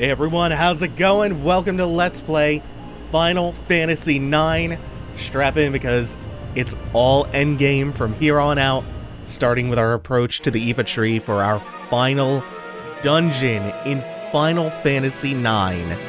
Hey everyone, how's it going? Welcome to Let's Play Final Fantasy IX. Strap in because it's all endgame from here on out, starting with our approach to the Eva tree for our final dungeon in Final Fantasy IX.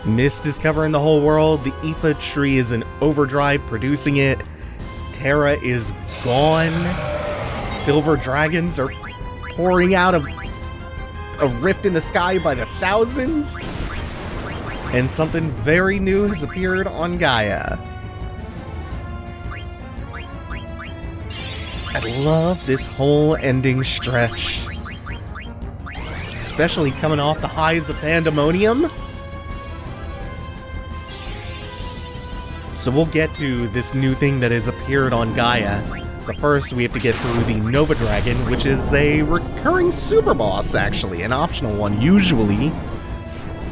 Mist is covering the whole world, the Eva tree is in overdrive producing it, Terra is gone, silver dragons are pouring out of a rift in the sky by the thousands, and something very new has appeared on Gaia. I love this whole ending stretch, especially coming off the highs of Pandemonium. So we'll get to this new thing that has appeared on Gaia, but first we have to get through the Nova Dragon, which is a recurring super boss, actually, an optional one, usually.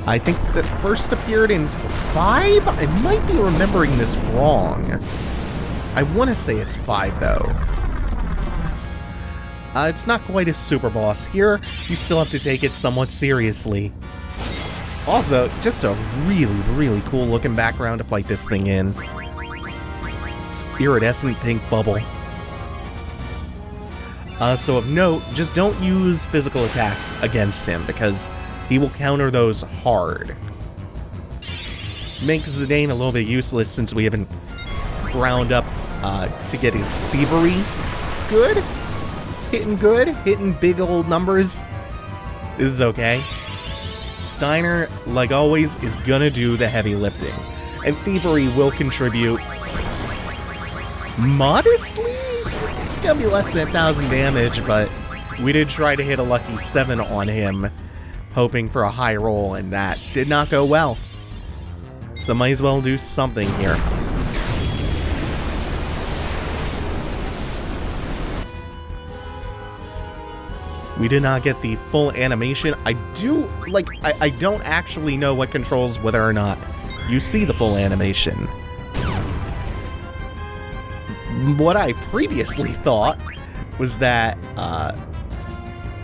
I think that first appeared in 5? I might be remembering this wrong. I want to say it's 5, though. It's not quite a super boss. Here, you still have to take it somewhat seriously. Also, just a really, really cool looking background to fight this thing in. This iridescent pink bubble. So of note, just don't use physical attacks against him, because he will counter those hard. Makes Zidane a little bit useless since we haven't ground up to get his thievery good. Hitting big old numbers is okay. Steiner, like always, is gonna do the heavy lifting, and Thievery will contribute modestly. It's gonna be less than 1,000 damage, but we did try to hit a lucky 7 on him, hoping for a high roll, and that did not go well. So might as well do something here. We did not get the full animation. I don't actually know what controls whether or not you see the full animation. What I previously thought was that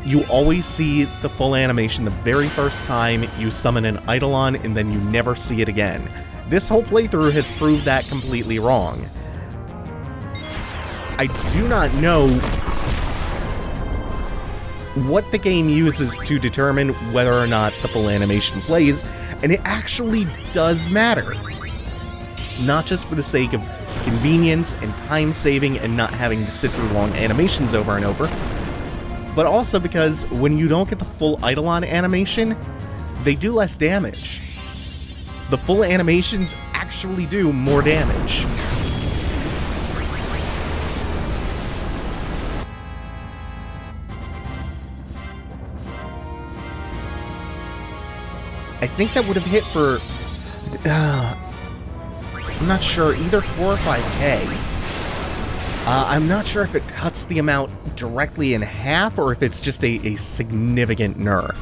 you always see the full animation the very first time you summon an Eidolon, and then you never see it again. This whole playthrough has proved that completely wrong. I do not know what the game uses to determine whether or not the full animation plays, and it actually does matter. Not just for the sake of convenience and time saving and not having to sit through long animations over and over, but also because when you don't get the full Eidolon animation, they do less damage. The full animations actually do more damage. I think that would have hit for, I'm not sure, either 4 or 5K. I'm not sure if it cuts the amount directly in half or if it's just a significant nerf.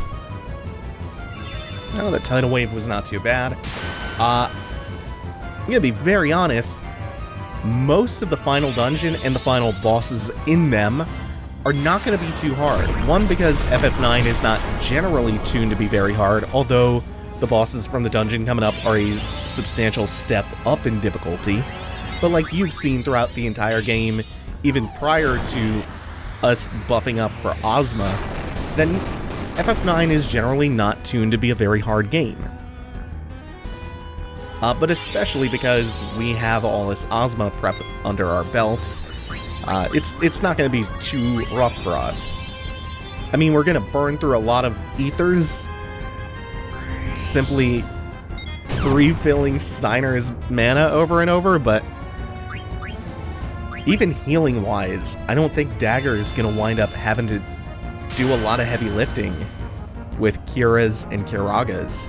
Oh, the tidal wave was not too bad. I'm gonna be very honest, most of the final dungeon and the final bosses in them are not going to be too hard. One, because FF9 is not generally tuned to be very hard, although the bosses from the dungeon coming up are a substantial step up in difficulty. But like you've seen throughout the entire game, even prior to us buffing up for Ozma, then FF9 is generally not tuned to be a very hard game. But especially because we have all this Ozma prep under our belts, it's not going to be too rough for us. I mean, we're going to burn through a lot of ethers, simply refilling Steiner's mana over and over, but even healing-wise, I don't think Dagger is going to wind up having to do a lot of heavy lifting with Kira's and Kiraga's.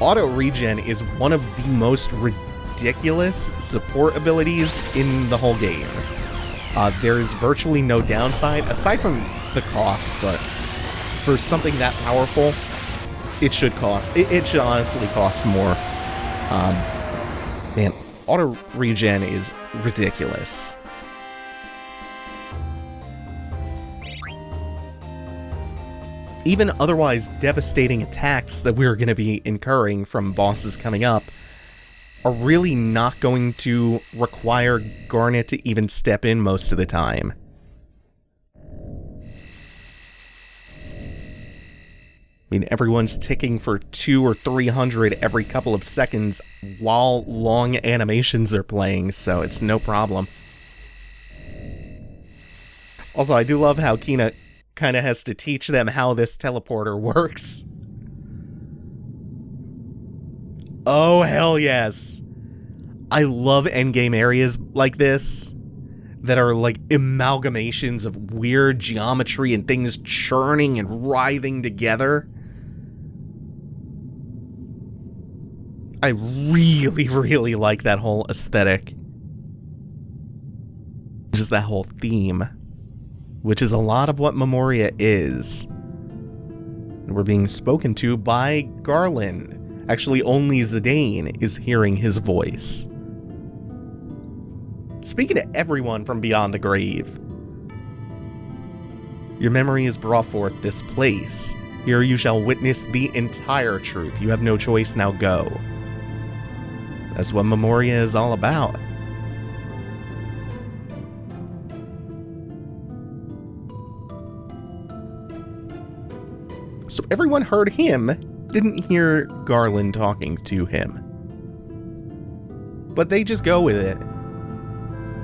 Auto-regen is one of the most ridiculous support abilities in the whole game. There's virtually no downside, aside from the cost, but for something that powerful, it should cost. It should honestly cost more. Man, auto-regen is ridiculous. Even otherwise devastating attacks that we're going to be incurring from bosses coming up are really not going to require Garnet to even step in most of the time. I mean, everyone's ticking for 200 or 300 every couple of seconds while long animations are playing, so it's no problem. Also, I do love how Kina kind of has to teach them how this teleporter works. Oh, hell yes. I love endgame areas like this that are like amalgamations of weird geometry and things churning and writhing together. I really, really like that whole aesthetic. Just that whole theme, which is a lot of what Memoria is. And we're being spoken to by Garland. Actually, only Zidane is hearing his voice. Speaking to everyone from beyond the grave. Your memory is brought forth this place. Here you shall witness the entire truth. You have no choice, now go. That's what Memoria is all about. So everyone heard him, didn't hear Garland talking to him. But they just go with it.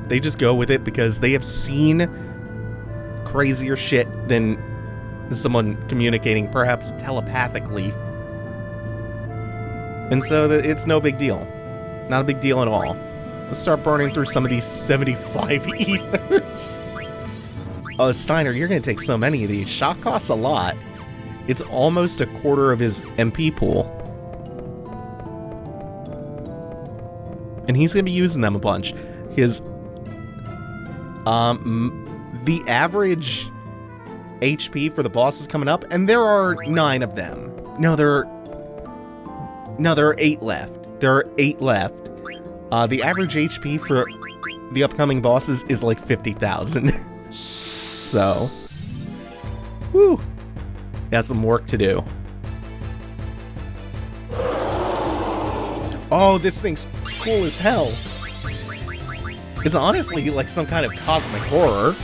They just go with it because they have seen crazier shit than someone communicating perhaps telepathically. And so it's no big deal. Not a big deal at all. Let's start burning through some of these 75 ethers. Oh, Steiner, you're going to take so many of these. Shock costs a lot. It's almost a quarter of his MP pool. And he's going to be using them a bunch. His... the average HP for the bosses coming up, and there are 9 of them. No, there are 8 left. There are 8 left. The average HP for the upcoming bosses is like 50,000. So, whew, got some work to do. Oh, this thing's cool as hell. It's honestly like some kind of cosmic horror.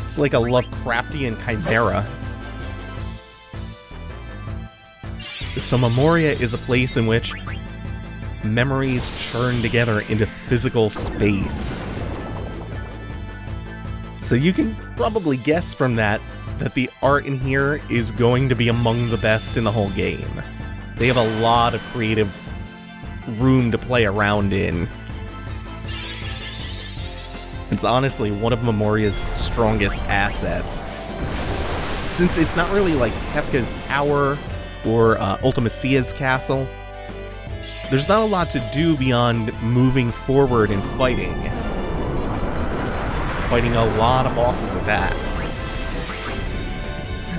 It's like a Lovecraftian chimera. So Memoria is a place in which memories churn together into physical space. So you can probably guess from that the art in here is going to be among the best in the whole game. They have a lot of creative room to play around in. It's honestly one of Memoria's strongest assets. Since it's not really like Kefka's Tower or Ultimacia's castle, there's not a lot to do beyond moving forward and fighting. Fighting a lot of bosses at that.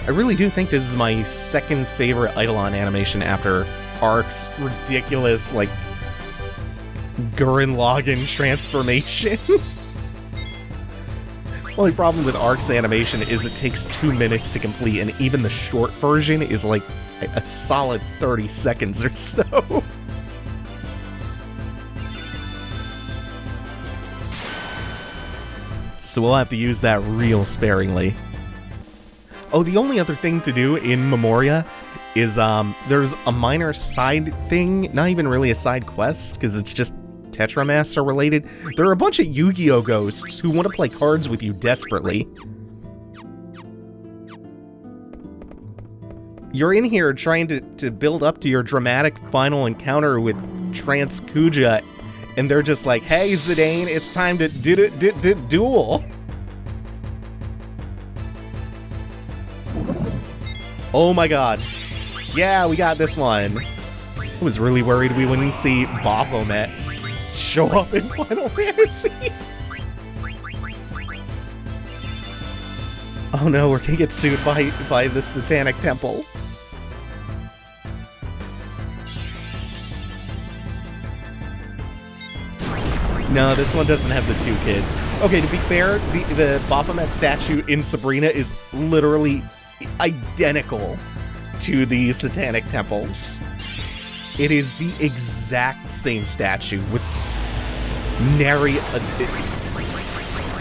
I really do think this is my second favorite Eidolon animation after Ark's ridiculous, like, Gurren Lagann transformation. Only problem with Ark's animation is it takes 2 minutes to complete, and even the short version is like a solid 30 seconds or so. So we'll have to use that real sparingly. Oh, the only other thing to do in Memoria is there's a minor side thing, not even really a side quest, because it's just Tetramaster related. There are a bunch of Yu-Gi-Oh! Ghosts who want to play cards with you desperately. You're in here trying to build up to your dramatic final encounter with Trance Kuja, and they're just like, hey Zidane, it's time to duel. Oh my god. Yeah, we got this one. I was really worried we wouldn't see Baphomet show up in Final Fantasy. Oh no, we're gonna get sued by the Satanic Temple. No, this one doesn't have the 2 kids. Okay, to be fair, the Baphomet statue in Sabrina is literally identical to the Satanic Temples. It is the exact same statue with nary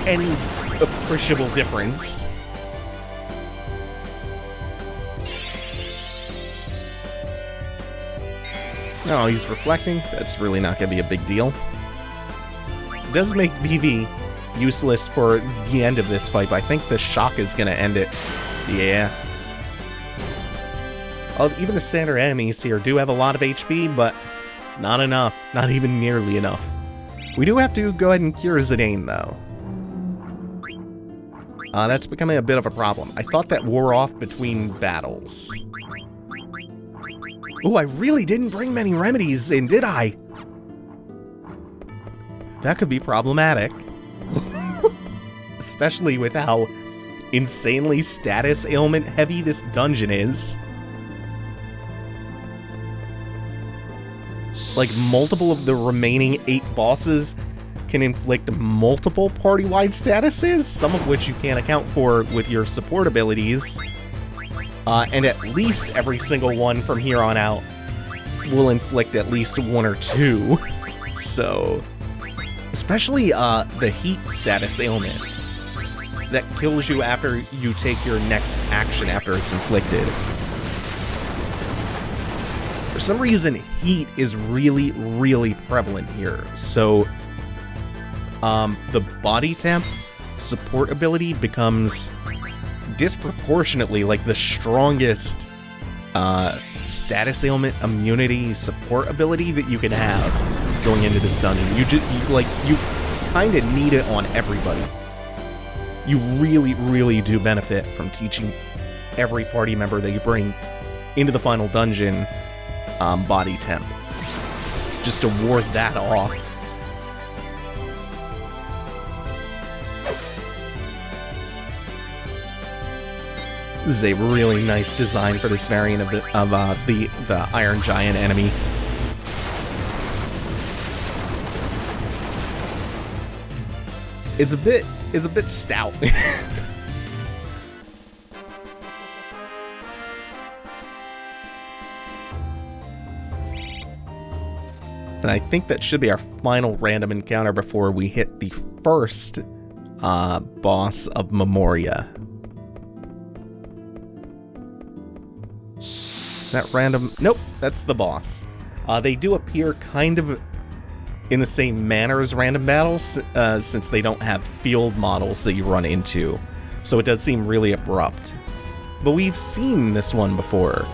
any appreciable difference. Oh, he's reflecting? That's really not going to be a big deal. It does make VIII useless for the end of this fight, but I think the shock is going to end it. Yeah. Even the standard enemies here do have a lot of HP, but not enough. Not even nearly enough. We do have to go ahead and cure Zidane, though. That's becoming a bit of a problem. I thought that wore off between battles. Ooh, I really didn't bring many remedies in, did I? That could be problematic. Especially with how insanely status ailment heavy this dungeon is. Like, multiple of the remaining 8 bosses can inflict multiple party-wide statuses, some of which you can't account for with your support abilities. And at least every single one from here on out will inflict at least 1 or 2. So, especially the heat status ailment that kills you after you take your next action after it's inflicted. For some reason, heat is really, really prevalent here. So, the body temp support ability becomes disproportionately like the strongest status ailment immunity support ability that you can have going into this dungeon. You kind of need it on everybody. You really, really do benefit from teaching every party member that you bring into the final dungeon body temp, just to ward that off. This is a really nice design for this variant of the Iron Giant enemy. It's a bit stout. And I think that should be our final random encounter before we hit the first boss of Memoria. Is that random? Nope, that's the boss. They do appear kind of in the same manner as random battles, since they don't have field models that you run into. So it does seem really abrupt. But we've seen this one before.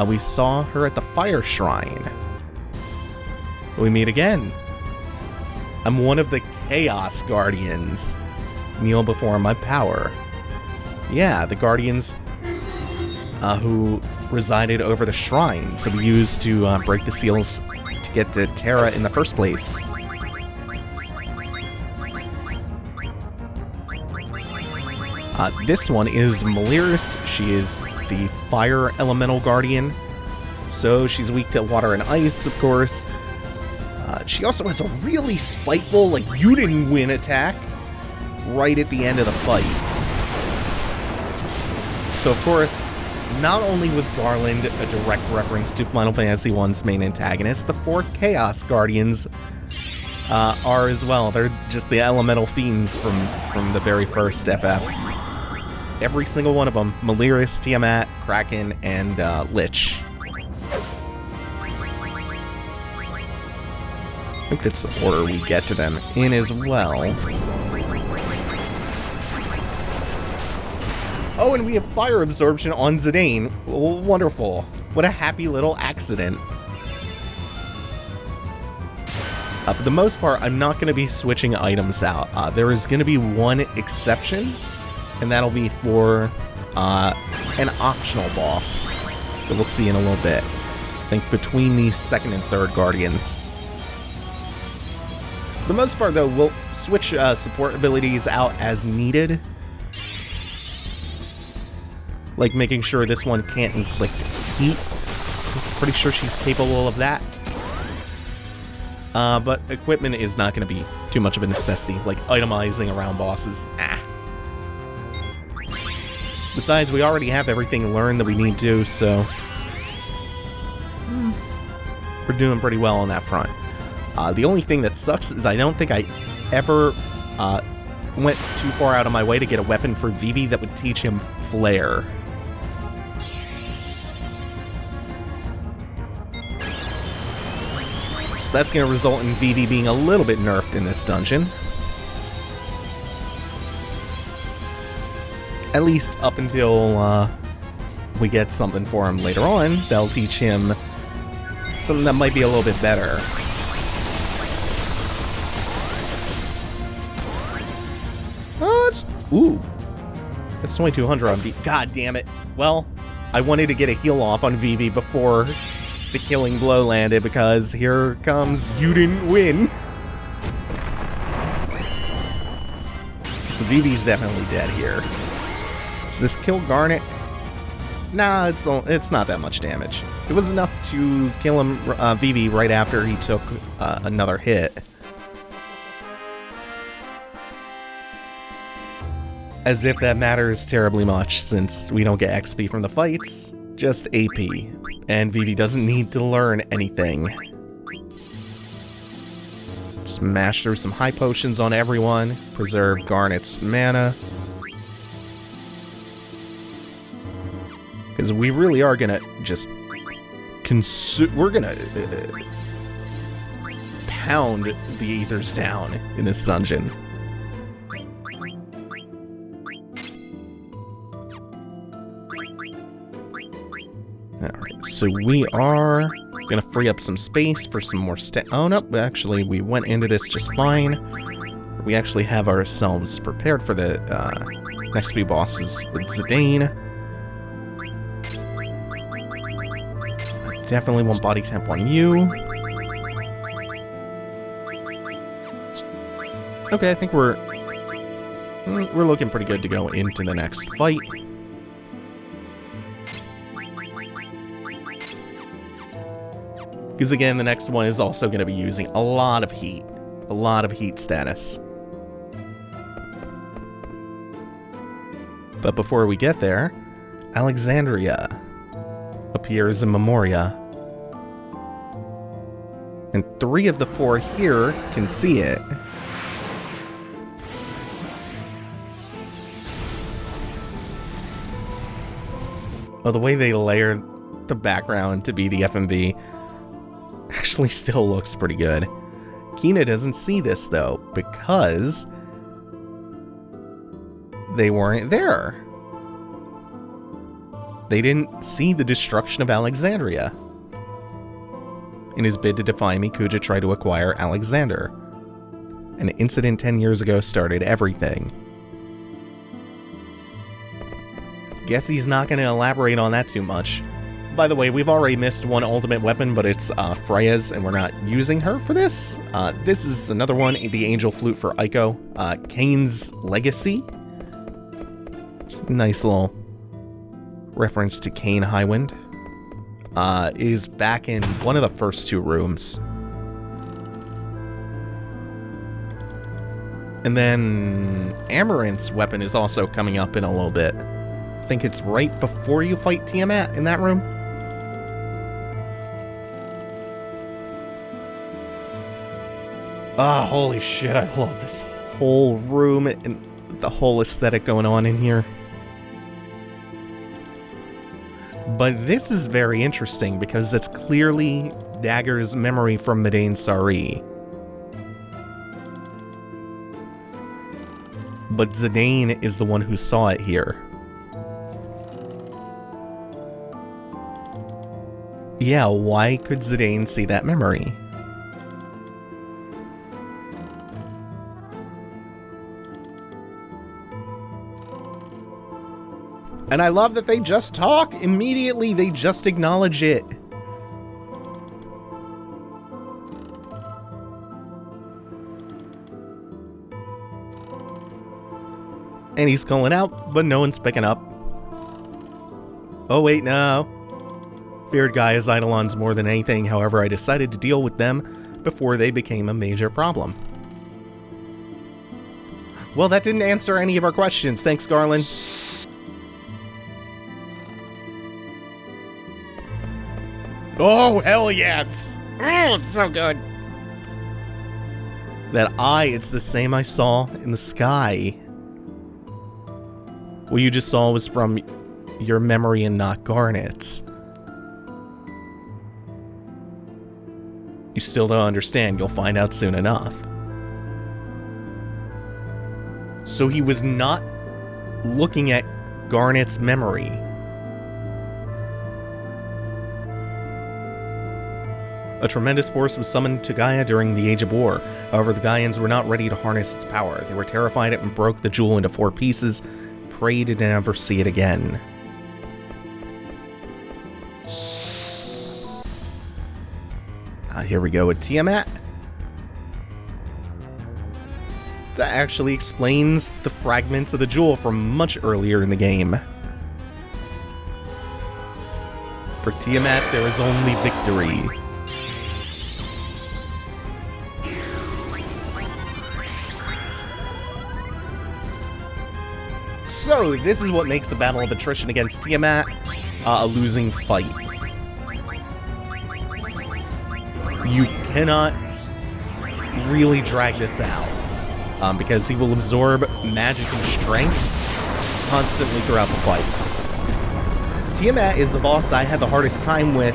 We saw her at the Fire Shrine. We meet again. I'm one of the Chaos Guardians. Kneel before my power. Yeah, the Guardians who resided over the shrines that we used to break the seals to get to Terra in the first place. This one is Maliris. She is the Fire Elemental Guardian. So she's weak to water and ice, of course. She also has a really spiteful, like, you didn't win attack right at the end of the fight. So, of course, not only was Garland a direct reference to Final Fantasy I's main antagonist, the 4 Chaos Guardians are as well. They're just the elemental fiends from the very first FF. Every single one of them. Maliris, Tiamat, Kraken, and Lich. I think that's the order we get to them in as well. Oh, and we have fire absorption on Zidane. Oh, wonderful. What a happy little accident. For the most part, I'm not going to be switching items out. There is going to be one exception, and that'll be for an optional boss that we'll see in a little bit. I think between the second and third Guardians. For the most part, though, we'll switch support abilities out as needed. Like making sure this one can't inflict heat. I'm pretty sure she's capable of that. But equipment is not going to be too much of a necessity, like itemizing around bosses. Besides, we already have everything learned that we need to, so we're doing pretty well on that front. The only thing that sucks is I don't think I ever went too far out of my way to get a weapon for Vivi that would teach him Flare. So that's going to result in Vivi being a little bit nerfed in this dungeon. At least up until we get something for him later on that'll teach him something that might be a little bit better. Ooh, that's 2200 on Vivi. God damn it. Well, I wanted to get a heal off on Vivi before the killing blow landed, because here comes you didn't win. So Vivi's definitely dead here. Does this kill Garnet? Nah, it's not that much damage. It was enough to kill him, Vivi, right after he took another hit. As if that matters terribly much, since we don't get XP from the fights, just AP. And Vivi doesn't need to learn anything. Just mash through some high potions on everyone, preserve Garnet's mana. Because we really are gonna just we're gonna pound the Aethers down in this dungeon. Alright, so we are gonna free up some space for some more oh no, actually we went into this just fine. We actually have ourselves prepared for the next few bosses with Zidane. I definitely want body temp on you. Okay, I think we're looking pretty good to go into the next fight. Because again, the next one is also going to be using a lot of heat. A lot of heat status. But before we get there, Alexandria appears in Memoria. And 3 of the 4 here can see it. Well, the way they layer the background to be the FMV actually still looks pretty good. Kina doesn't see this, though, because they weren't there. They didn't see the destruction of Alexandria. In his bid to defy me, Kuja tried to acquire Alexander. An incident 10 years ago started everything. Guess he's not going to elaborate on that too much. By the way, we've already missed one ultimate weapon, but it's Freya's, and we're not using her for this. This is another one, the Angel Flute for Iko. Kane's Legacy. Nice little reference to Kane Highwind. Is back in one of the first 2 rooms. And then Amaranth's weapon is also coming up in a little bit. I think it's right before you fight Tiamat in that room. Ah, holy shit, I love this whole room and the whole aesthetic going on in here. But this is very interesting because it's clearly Dagger's memory from Madain Sari. But Zidane is the one who saw it here. Yeah, why could Zidane see that memory? And I love that they just talk immediately, they just acknowledge it. And he's calling out, but no one's picking up. Oh wait, no. Feared Gaia's Eidolons more than anything, however I decided to deal with them before they became a major problem. Well, that didn't answer any of our questions, thanks Garland. Oh, hell yes! Oh, it's so good. That eye, it's the same I saw in the sky. What you just saw was from your memory and not Garnet's. You still don't understand, you'll find out soon enough. So he was not looking at Garnet's memory. A tremendous force was summoned to Gaia during the Age of War. However, the Gaians were not ready to harness its power. They were terrified and broke the jewel into 4 pieces, prayed to never see it again. Here we go with Tiamat. That actually explains the fragments of the jewel from much earlier in the game. For Tiamat, there is only victory. So, this is what makes the battle of attrition against Tiamat a losing fight. You cannot really drag this out, because he will absorb magic and strength constantly throughout the fight. Tiamat is the boss I had the hardest time with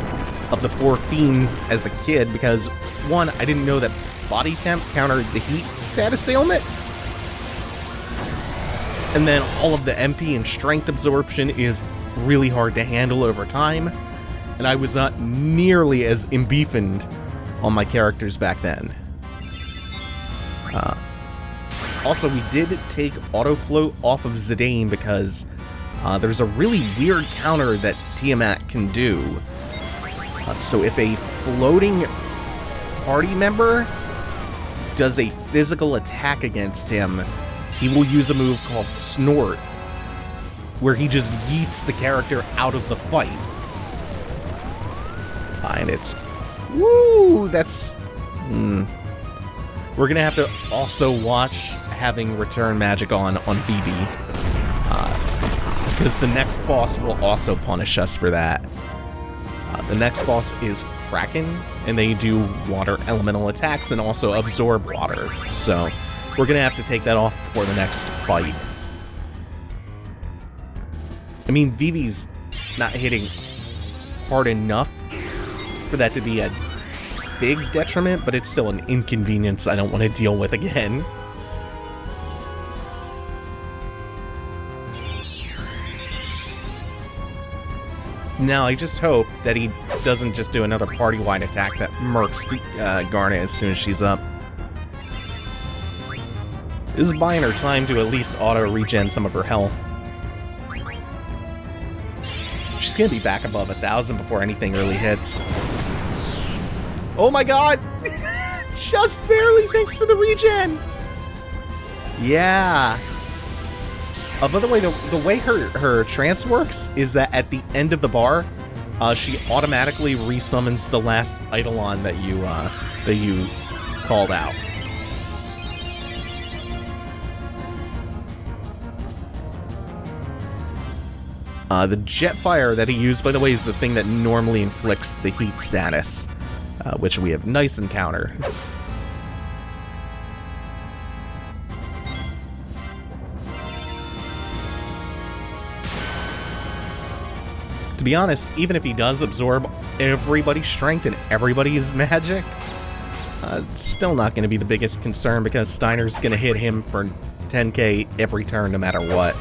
of the 4 fiends as a kid, because, 1, I didn't know that body temp countered the heat status ailment, and then all of the MP and strength absorption is really hard to handle over time, and I was not nearly as embeefened on my characters back then. Also, we did take auto float off of Zidane because there's a really weird counter that Tiamat can do. So if a floating party member does a physical attack against him, he will use a move called Snort, where he just yeets the character out of the fight. And it's Woo! That's... We're gonna have to also watch having return magic on VIII. Because the next boss will also punish us for that. The next boss is Kraken, and they do water elemental attacks and also absorb water. So we're gonna have to take that off before the next fight. I mean, VIII's not hitting hard enough for that to be a big detriment, but it's still an inconvenience I don't want to deal with again. Now, I just hope that he doesn't just do another party-wide attack that murks Garnet as soon as she's up. This is buying her time to at least auto-regen some of her health. She's gonna be back above 1,000 before anything really hits. Oh my god! Just barely thanks to the regen! Yeah. By the way, the way her trance works is that at the end of the bar, she automatically resummons the last Eidolon that you called out. The Jetfire that he used, by the way, is the thing that normally inflicts the heat status, which we have nice encounter. To be honest, even if he does absorb everybody's strength and everybody's magic, it's still not going to be the biggest concern because Steiner's going to hit him for 10k every turn no matter what.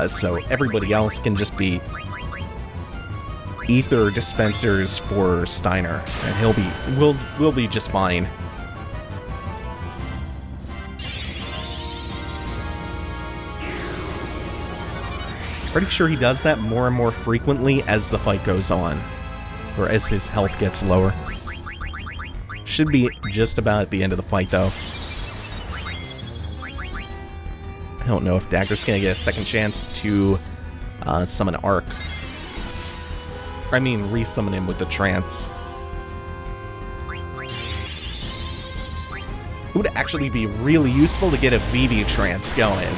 So everybody else can just be ether dispensers for Steiner, and we'll be just fine. Pretty sure he does that more and more frequently as the fight goes on, or as his health gets lower. Should be just about at the end of the fight, though. I don't know if Dagger's gonna get a second chance to summon Arc. I mean, resummon him with the trance. It would actually be really useful to get a VIII trance going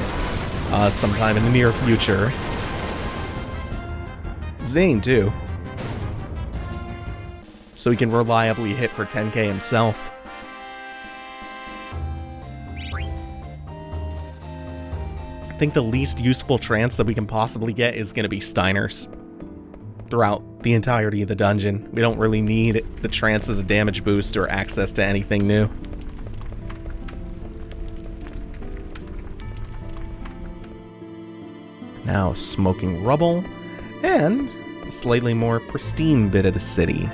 sometime in the near future. Zane, too. So he can reliably hit for 10k himself. I think the least useful trance that we can possibly get is going to be Steiner's throughout the entirety of the dungeon. We don't really need the trance as a damage boost or access to anything new. Now, smoking rubble, and a slightly more pristine bit of the city.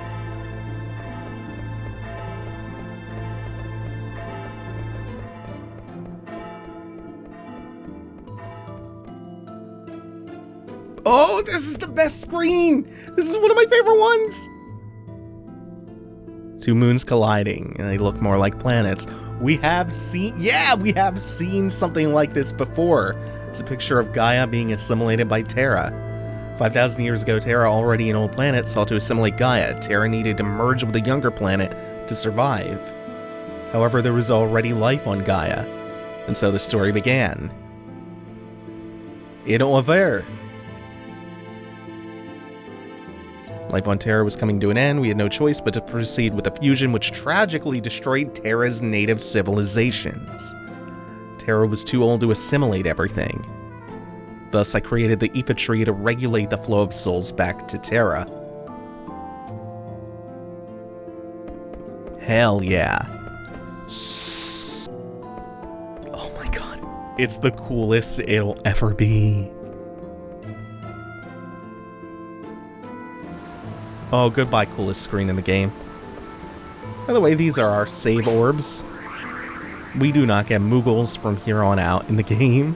Oh, this is the best screen! This is one of my favorite ones! Two moons colliding, and they look more like planets. We have seen something like this before. It's a picture of Gaia being assimilated by Terra. 5,000 years ago, Terra, already an old planet, sought to assimilate Gaia. Terra needed to merge with a younger planet to survive. However, there was already life on Gaia, and so the story began. Ito Aver. Life on Terra was coming to an end. We had no choice but to proceed with a fusion which tragically destroyed Terra's native civilizations. Terra was too old to assimilate everything. Thus, I created the Ifa tree to regulate the flow of souls back to Terra. Hell yeah. Oh my god. It's the coolest it'll ever be. Oh, goodbye, coolest screen in the game. By the way, these are our save orbs. We do not get Moogles from here on out in the game.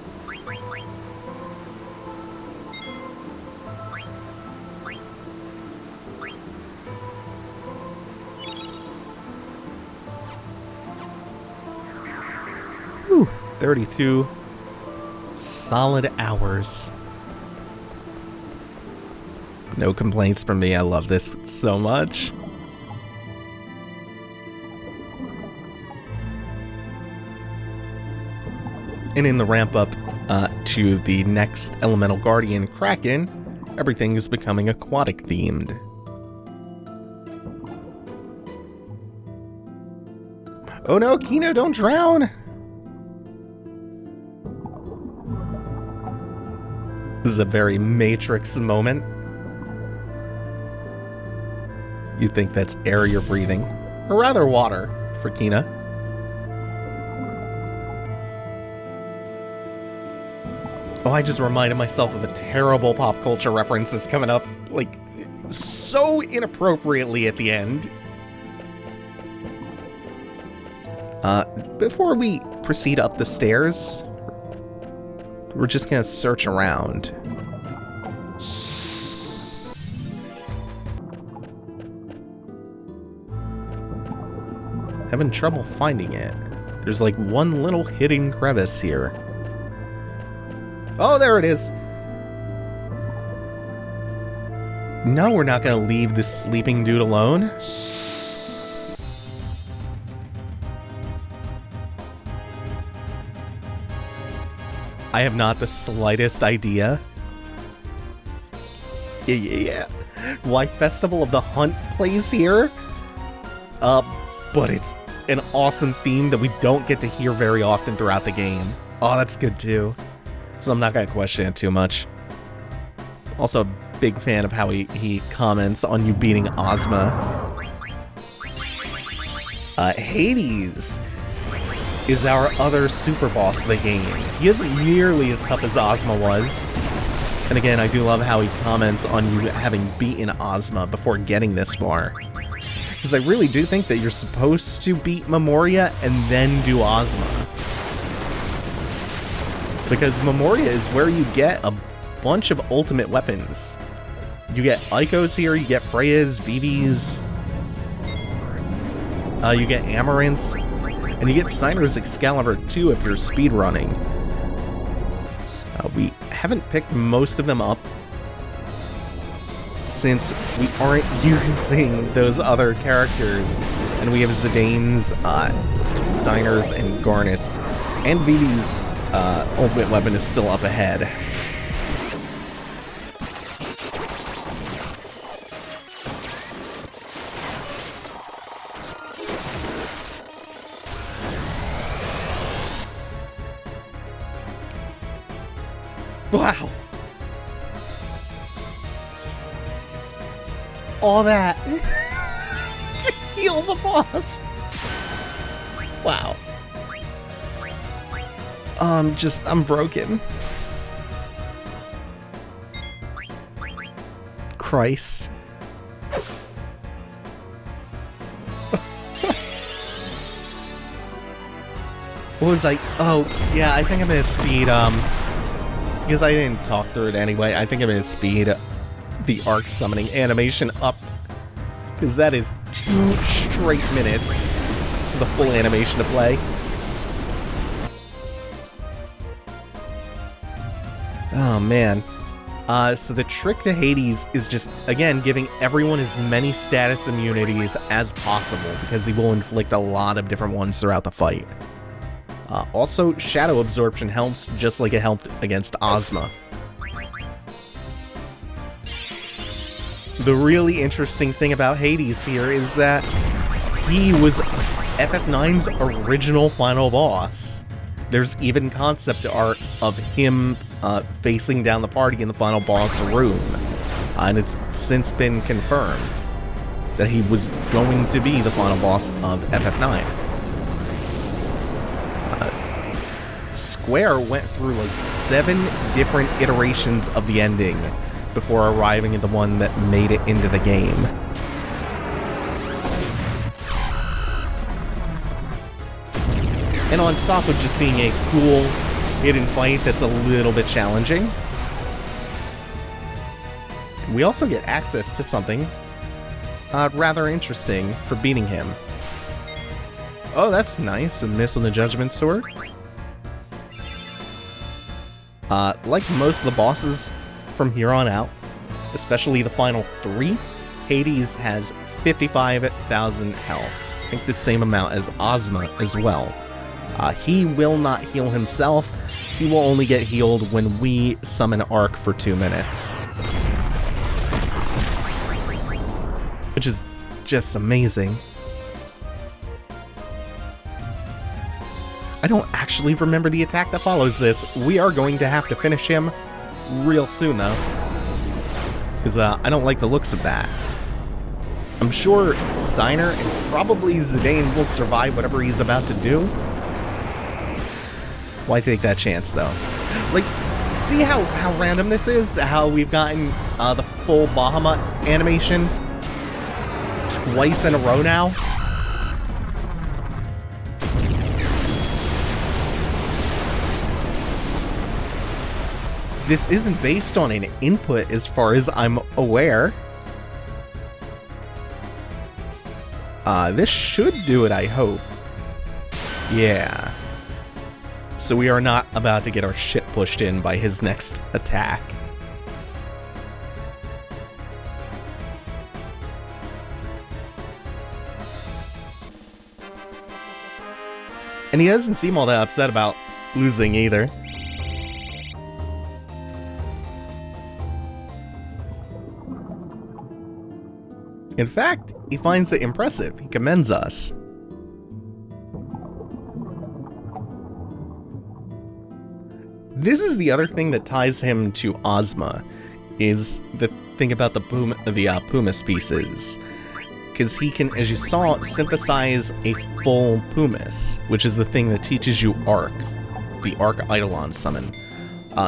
Whew, 32 solid hours. No complaints from me, I love this so much. And in the ramp-up to the next Elemental Guardian, Kraken, everything is becoming aquatic-themed. Oh no, Kino, don't drown! This is a very Matrix moment. You think that's air you're breathing, or rather water, for Kina. Oh, I just reminded myself of a terrible pop culture reference that's coming up, like, so inappropriately at the end. Before we proceed up the stairs, we're just gonna search around. Having trouble finding it. There's like one little hidden crevice here. Oh, there it is! No, we're not gonna leave this sleeping dude alone. I have not the slightest idea. Yeah. Why Festival of the Hunt plays here? But it's an awesome theme that we don't get to hear very often throughout the game. Oh, that's good too. So I'm not gonna question it too much. Also a big fan of how he comments on you beating Ozma. Hades is our other super boss of the game. He isn't nearly as tough as Ozma was. And again, I do love how he comments on you having beaten Ozma before getting this far. Because I really do think that you're supposed to beat Memoria and then do Ozma. Because Memoria is where you get a bunch of ultimate weapons. You get Ico's here, you get Freya's, Vivi's, you get Amaranth's, and you get Steiner's Excalibur too if you're speedrunning. We haven't picked most of them up since we aren't using those other characters, and we have Zidane's, Steiner's, and Garnet's, and Vivi's ultimate weapon is still up ahead. Wow. All that to heal the boss. Wow. I'm broken. Christ. What was I? Oh, yeah, I think I'm gonna speed, because I didn't talk through it anyway, I think I'm gonna speed the arc summoning animation up, because that is 2 straight minutes for the full animation to play. Oh man. So the trick to Hades is just, again, giving everyone as many status immunities as possible, because he will inflict a lot of different ones throughout the fight. Also, Shadow Absorption helps, just like it helped against Ozma. The really interesting thing about Hades here is that he was FF9's original final boss. There's even concept art of him facing down the party in the final boss room. And it's since been confirmed that he was going to be the final boss of FF9. Square went through like 7 different iterations of the ending before arriving at the one that made it into the game. And on top of just being a cool hidden fight that's a little bit challenging, we also get access to something rather interesting for beating him. Oh, that's nice, a miss on the Judgment Sword. Like most of the bosses from here on out, especially the final 3, Hades has 55,000 health. I think the same amount as Ozma as well. He will not heal himself. He will only get healed when we summon Arc for 2 minutes. Which is just amazing. I don't actually remember the attack that follows this. We are going to have to finish him real soon, though. Because I don't like the looks of that. I'm sure Steiner and probably Zidane will survive whatever he's about to do. Why take that chance, though? Like, see how random this is? How we've gotten the full Bahamut animation twice in a row now? This isn't based on an input as far as I'm aware. This should do it, I hope. Yeah. So we are not about to get our shit pushed in by his next attack. And he doesn't seem all that upset about losing either. In fact, he finds it impressive. He commends us. This is the other thing that ties him to Ozma, is the thing about the pumice pieces. Because he can, as you saw, synthesize a full pumice, which is the thing that teaches you Arc, the Arc Eidolon summon.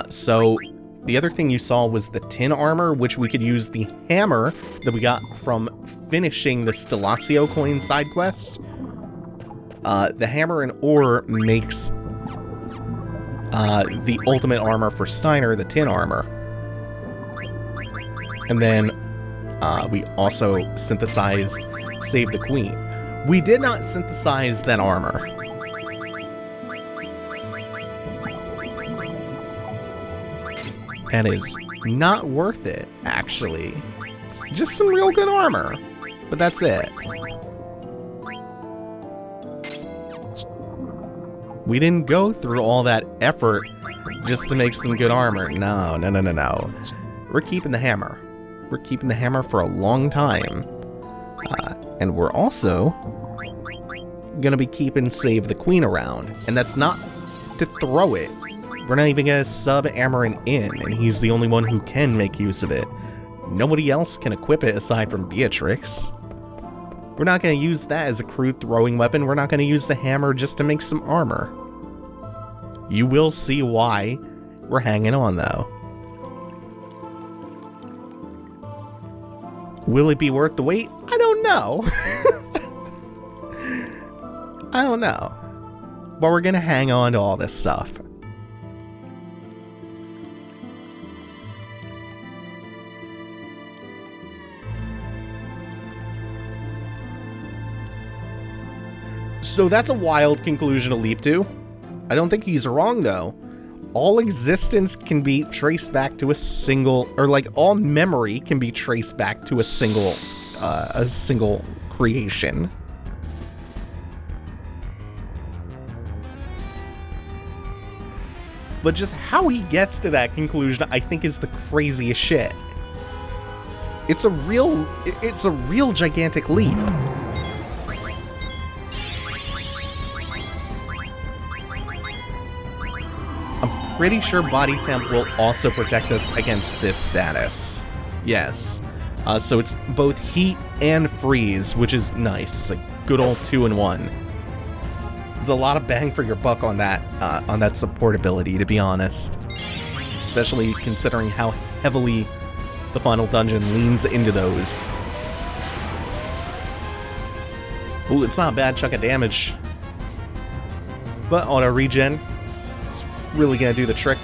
So the other thing you saw was the tin armor, which we could use the hammer that we got from finishing the Stellatio coin side quest. The hammer and ore makes the ultimate armor for Steiner, the tin armor. And then we also synthesized Save the Queen. We did not synthesize that armor. That is not worth it, actually. It's just some real good armor, but that's it. We didn't go through all that effort just to make some good armor. No. We're keeping the hammer. We're keeping the hammer for a long time. And we're also gonna be keeping Save the Queen around. And that's not to throw it. We're not even gonna sub Amarin in, and he's the only one who can make use of it. Nobody else can equip it aside from Beatrix. We're not gonna use that as a crude throwing weapon. We're not gonna use the hammer just to make some armor. You will see why we're hanging on, though. Will it be worth the wait? I don't know. I don't know. But we're gonna hang on to all this stuff. So that's a wild conclusion to leap to. I don't think he's wrong, though. All existence can be traced back to a single, or like all memory can be traced back to a single creation. But just how he gets to that conclusion, I think, is the craziest shit. It's a real gigantic leap. Pretty sure Body Temp will also protect us against this status. Yes. So it's both heat and freeze, which is nice. It's a good old 2-in-1. There's a lot of bang for your buck on that support ability, to be honest. Especially considering how heavily the final dungeon leans into those. Ooh, it's not a bad chunk of damage. But auto regen, really gonna do the trick.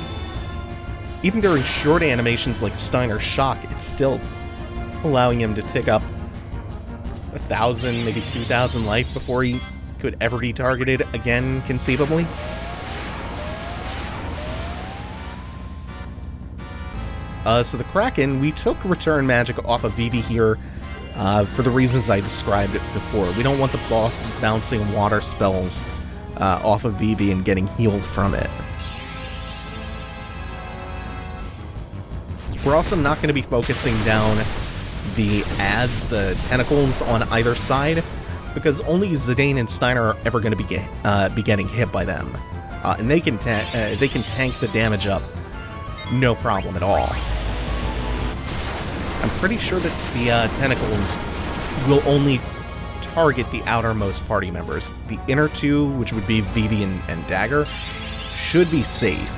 Even during short animations like Steiner's Shock, it's still allowing him to tick up 1,000, maybe 2,000 life before he could ever be targeted again, conceivably. So the Kraken, we took Return Magic off of Vivi here for the reasons I described before. We don't want the boss bouncing water spells off of VIII and getting healed from it. We're also not going to be focusing down the ads, the tentacles on either side, because only Zidane and Steiner are ever going to be getting hit by them, and they can tank the damage up, no problem at all. I'm pretty sure that the tentacles will only target the outermost party members. The inner two, which would be VIII and Dagger, should be safe.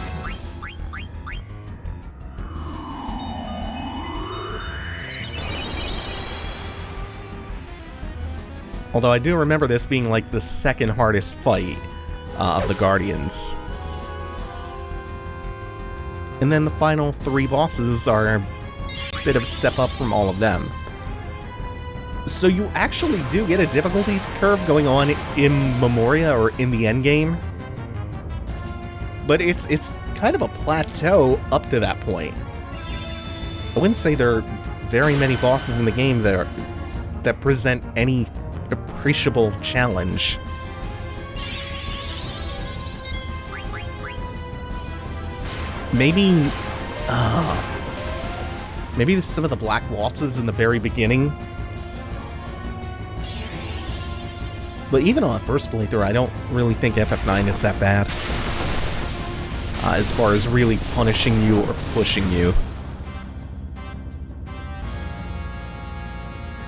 Although I do remember this being like the second hardest fight of the Guardians. And then the final 3 bosses are a bit of a step up from all of them. So you actually do get a difficulty curve going on in Memoria or in the endgame. But it's kind of a plateau up to that point. I wouldn't say there are very many bosses in the game that present any appreciable challenge. Maybe some of the black waltzes in the very beginning. But even on first playthrough, I don't really think FF9 is that bad. As far as really punishing you or pushing you.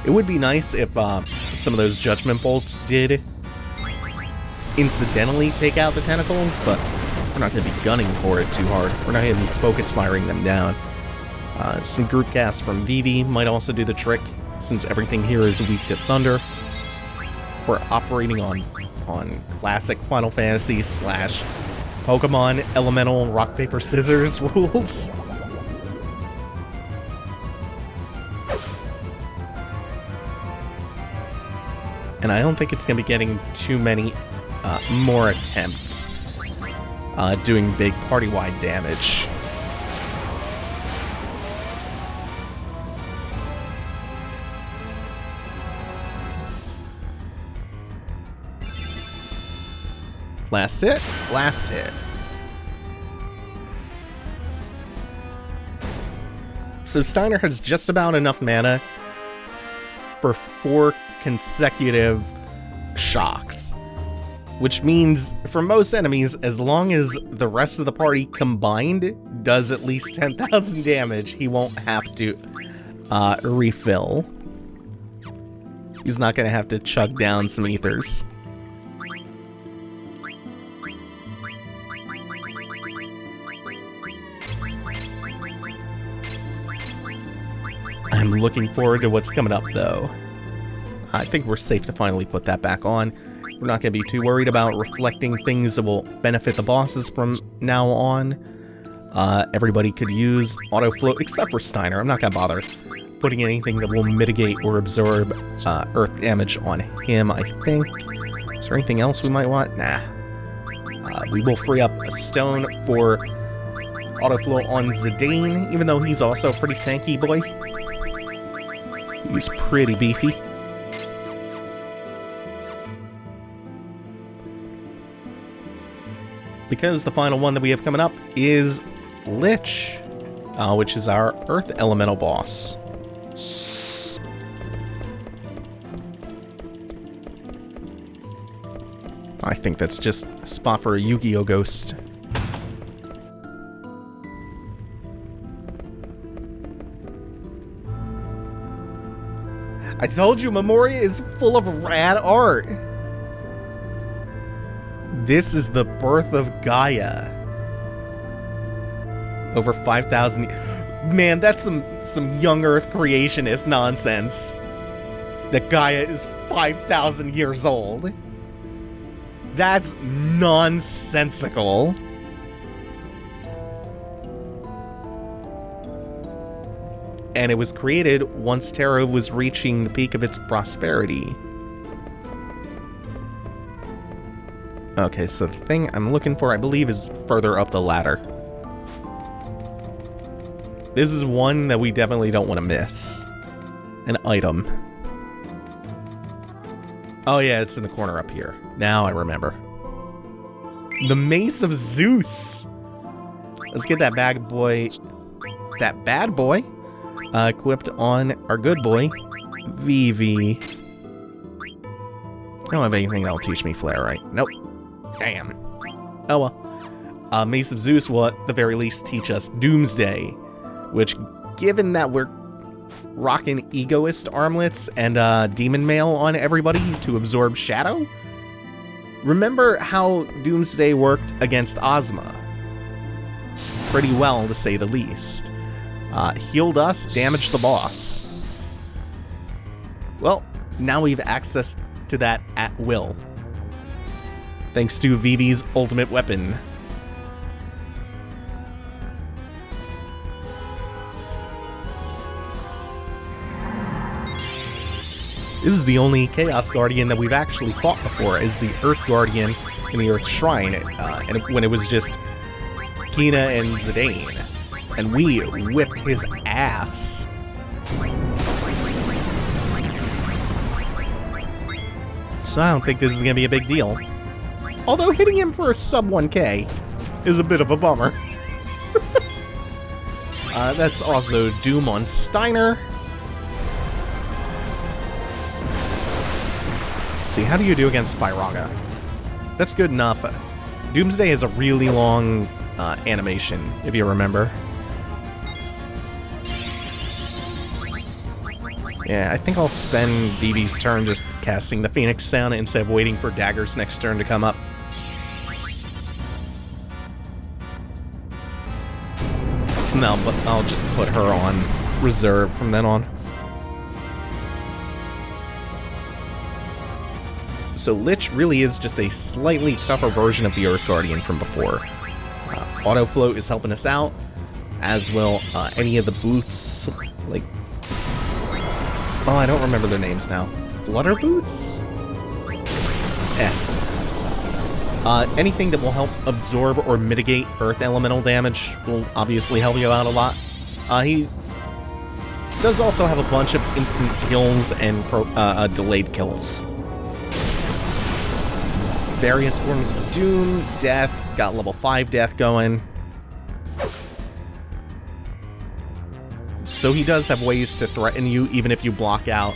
It would be nice if some of those Judgment Bolts did incidentally take out the tentacles, but we're not going to be gunning for it too hard. We're not going to be focus firing them down. Some group casts from VIII might also do the trick, since everything here is weak to thunder. We're operating on classic Final Fantasy / Pokemon elemental rock, paper, scissors rules. And I don't think it's going to be getting too many more attempts doing big party-wide damage. Last hit, last hit. So Steiner has just about enough mana for 4 consecutive shocks, which means for most enemies, as long as the rest of the party combined does at least 10,000 damage, he won't have to refill. He's not going to have to chug down some ethers. I'm looking forward to what's coming up, though. I think we're safe to finally put that back on. We're not going to be too worried about reflecting things that will benefit the bosses from now on. Everybody could use auto flow, except for Steiner. I'm not going to bother putting anything that will mitigate or absorb earth damage on him, I think. Is there anything else we might want? Nah. We will free up a stone for auto flow on Zidane, even though he's also a pretty tanky boy. He's pretty beefy. Because the final one that we have coming up is Lich, which is our Earth Elemental boss. I think that's just a spot for a Yu-Gi-Oh! Ghost. I told you, Memoria is full of rad art. This is the birth of Gaia. Over 5,000... Man, that's some young Earth creationist nonsense. That Gaia is 5,000 years old. That's nonsensical. And it was created once Terra was reaching the peak of its prosperity. Okay, so the thing I'm looking for, I believe, is further up the ladder. This is one that we definitely don't want to miss. An item. Oh yeah, it's in the corner up here. Now I remember. The Mace of Zeus. Let's get that bad boy equipped on our good boy, Vivi. I don't have anything that'll teach me Flare, right? Nope. Damn. Oh well. Mace of Zeus will at the very least teach us Doomsday, which, given that we're rocking Egoist armlets and Demon Mail on everybody to absorb Shadow, remember how Doomsday worked against Ozma? Pretty well, to say the least. Healed us, damaged the boss. Well, now we've access to that at will. Thanks to Vivi's ultimate weapon. This is the only Chaos Guardian that we've actually fought before, is the Earth Guardian in the Earth Shrine, and when it was just Kina and Zidane. And we whipped his ass. So I don't think this is going to be a big deal. Although hitting him for a sub 1k is a bit of a bummer. That's also Doom on Steiner. Let's see, how do you do against Firaga? That's good enough. Doomsday has a really long animation, if you remember. Yeah, I think I'll spend Vivi's turn just casting the Phoenix down instead of waiting for Dagger's next turn to come up. No, but I'll just put her on reserve from then on. So Lich really is just a slightly tougher version of the Earth Guardian from before. Auto Float is helping us out, as will any of the boots, like... Oh, I don't remember their names now. Flutter Boots? Anything that will help absorb or mitigate Earth Elemental damage will obviously help you out a lot. He does also have a bunch of instant kills and delayed kills. Various forms of Doom, Death, got level 5 Death going. So he does have ways to threaten you, even if you block out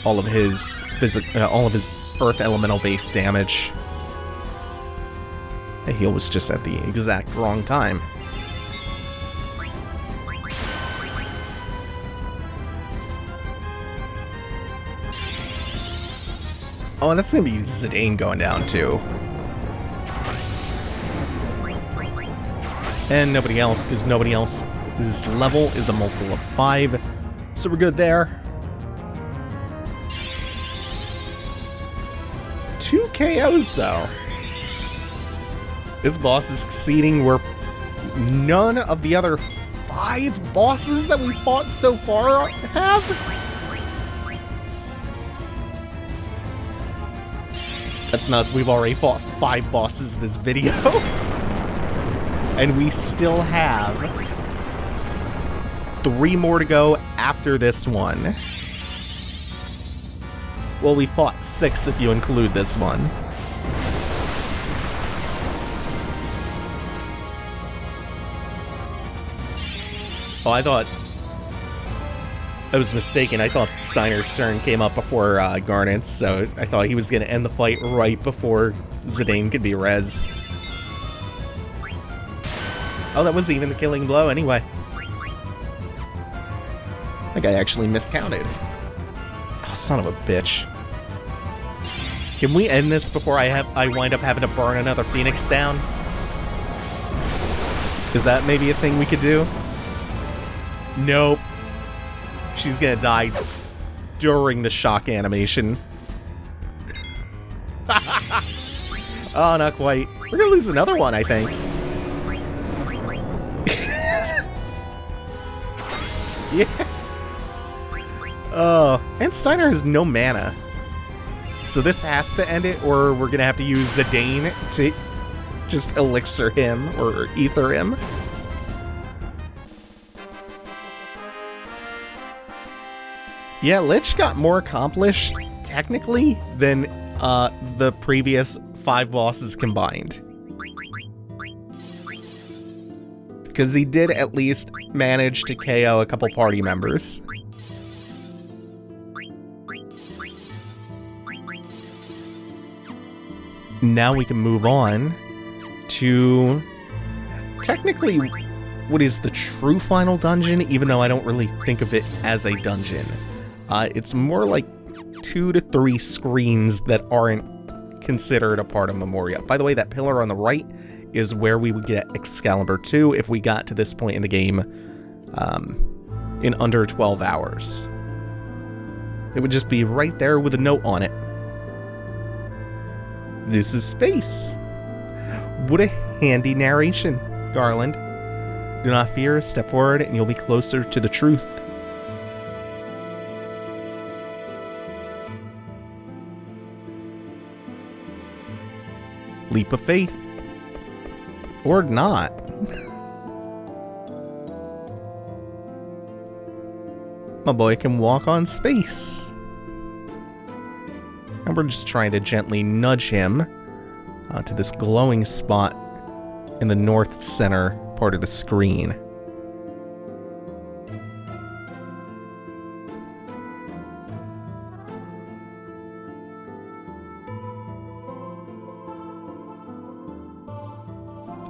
all of his Earth Elemental based damage. The heal was just at the exact wrong time. Oh, and that's gonna be Zidane going down too. And nobody else, because nobody else's level is a multiple of 5. So we're good there. 2 KOs though. This boss is succeeding where none of the other 5 bosses that we fought so far have. That's nuts, we've already fought 5 bosses this video. And we still have 3 more to go after this one. Well, we fought 6 if you include this one. Oh, I thought... I was mistaken. I thought Steiner's turn came up before Garnet's, so I thought he was going to end the fight right before Zidane could be rezzed. Oh, that wasn't even the killing blow anyway. I think I actually miscounted. Oh, son of a bitch. Can we end this before I wind up having to burn another Phoenix down? Is that maybe a thing we could do? Nope. She's gonna die during the shock animation. Oh, not quite. We're gonna lose another one, I think. Yeah. Oh, and Steiner has no mana. So this has to end it, or we're gonna have to use Zidane to just elixir him, or ether him. Yeah, Lich got more accomplished, technically, than the previous 5 bosses combined. Because he did at least manage to KO a couple party members. Now we can move on to technically what is the true final dungeon, even though I don't really think of it as a dungeon. It's more like 2 to 3 screens that aren't considered a part of Memoria. By the way, that pillar on the right is where we would get Excalibur 2 if we got to this point in the game in under 12 hours. It would just be right there with a note on it. This is space. What a handy narration, Garland. Do not fear, step forward, and you'll be closer to the truth. Leap of faith. Or not. My boy can walk on space. And we're just trying to gently nudge him to this glowing spot in the north center part of the screen.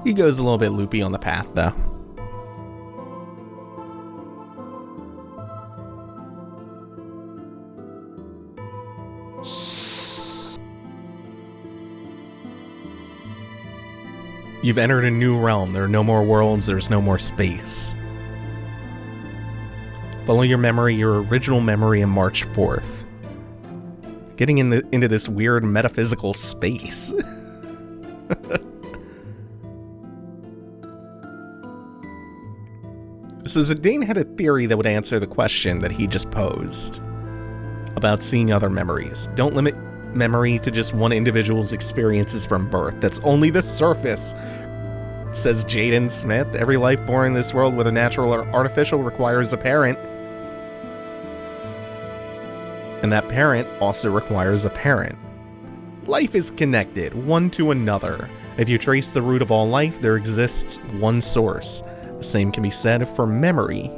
He goes a little bit loopy on the path, though. You've entered a new realm. There are no more worlds. There's no more space. Follow your memory, your original memory, and march forth. Getting into this weird metaphysical space. So Zidane had a theory that would answer the question that he just posed about seeing other memories. Don't limit memory to just one individual's experiences from birth. That's only the surface, says Jaden Smith. Every life born in this world, whether natural or artificial, requires a parent. And that parent also requires a parent. Life is connected, one to another. If you trace the root of all life, there exists one source. The same can be said for memory.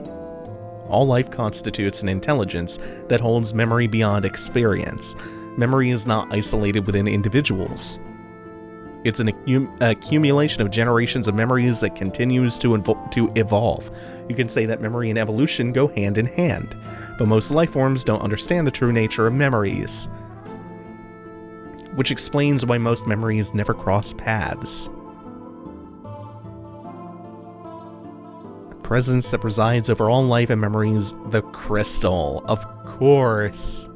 All life constitutes an intelligence that holds memory beyond experience. Memory is not isolated within individuals. It's an accumulation of generations of memories that continues to evolve. You can say that memory and evolution go hand in hand, but most life forms don't understand the true nature of memories, which explains why most memories never cross paths. Presence that presides over all life and memories, the crystal, of course.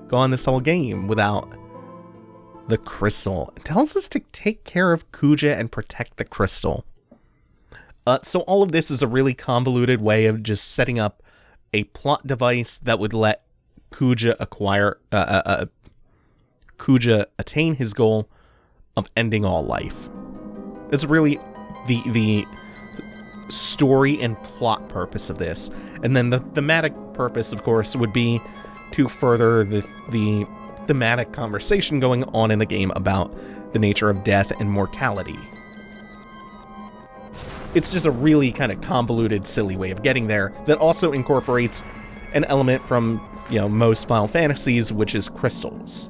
Go on this whole game without the crystal. It tells us to take care of Kuja and protect the crystal. So all of this is a really convoluted way of just setting up a plot device that would let Kuja Kuja attain his goal of ending all life. It's really the story and plot purpose of this. And then the thematic purpose, of course, would be to further the thematic conversation going on in the game about the nature of death and mortality. It's just a really kind of convoluted, silly way of getting there that also incorporates an element from, most Final Fantasies, which is crystals.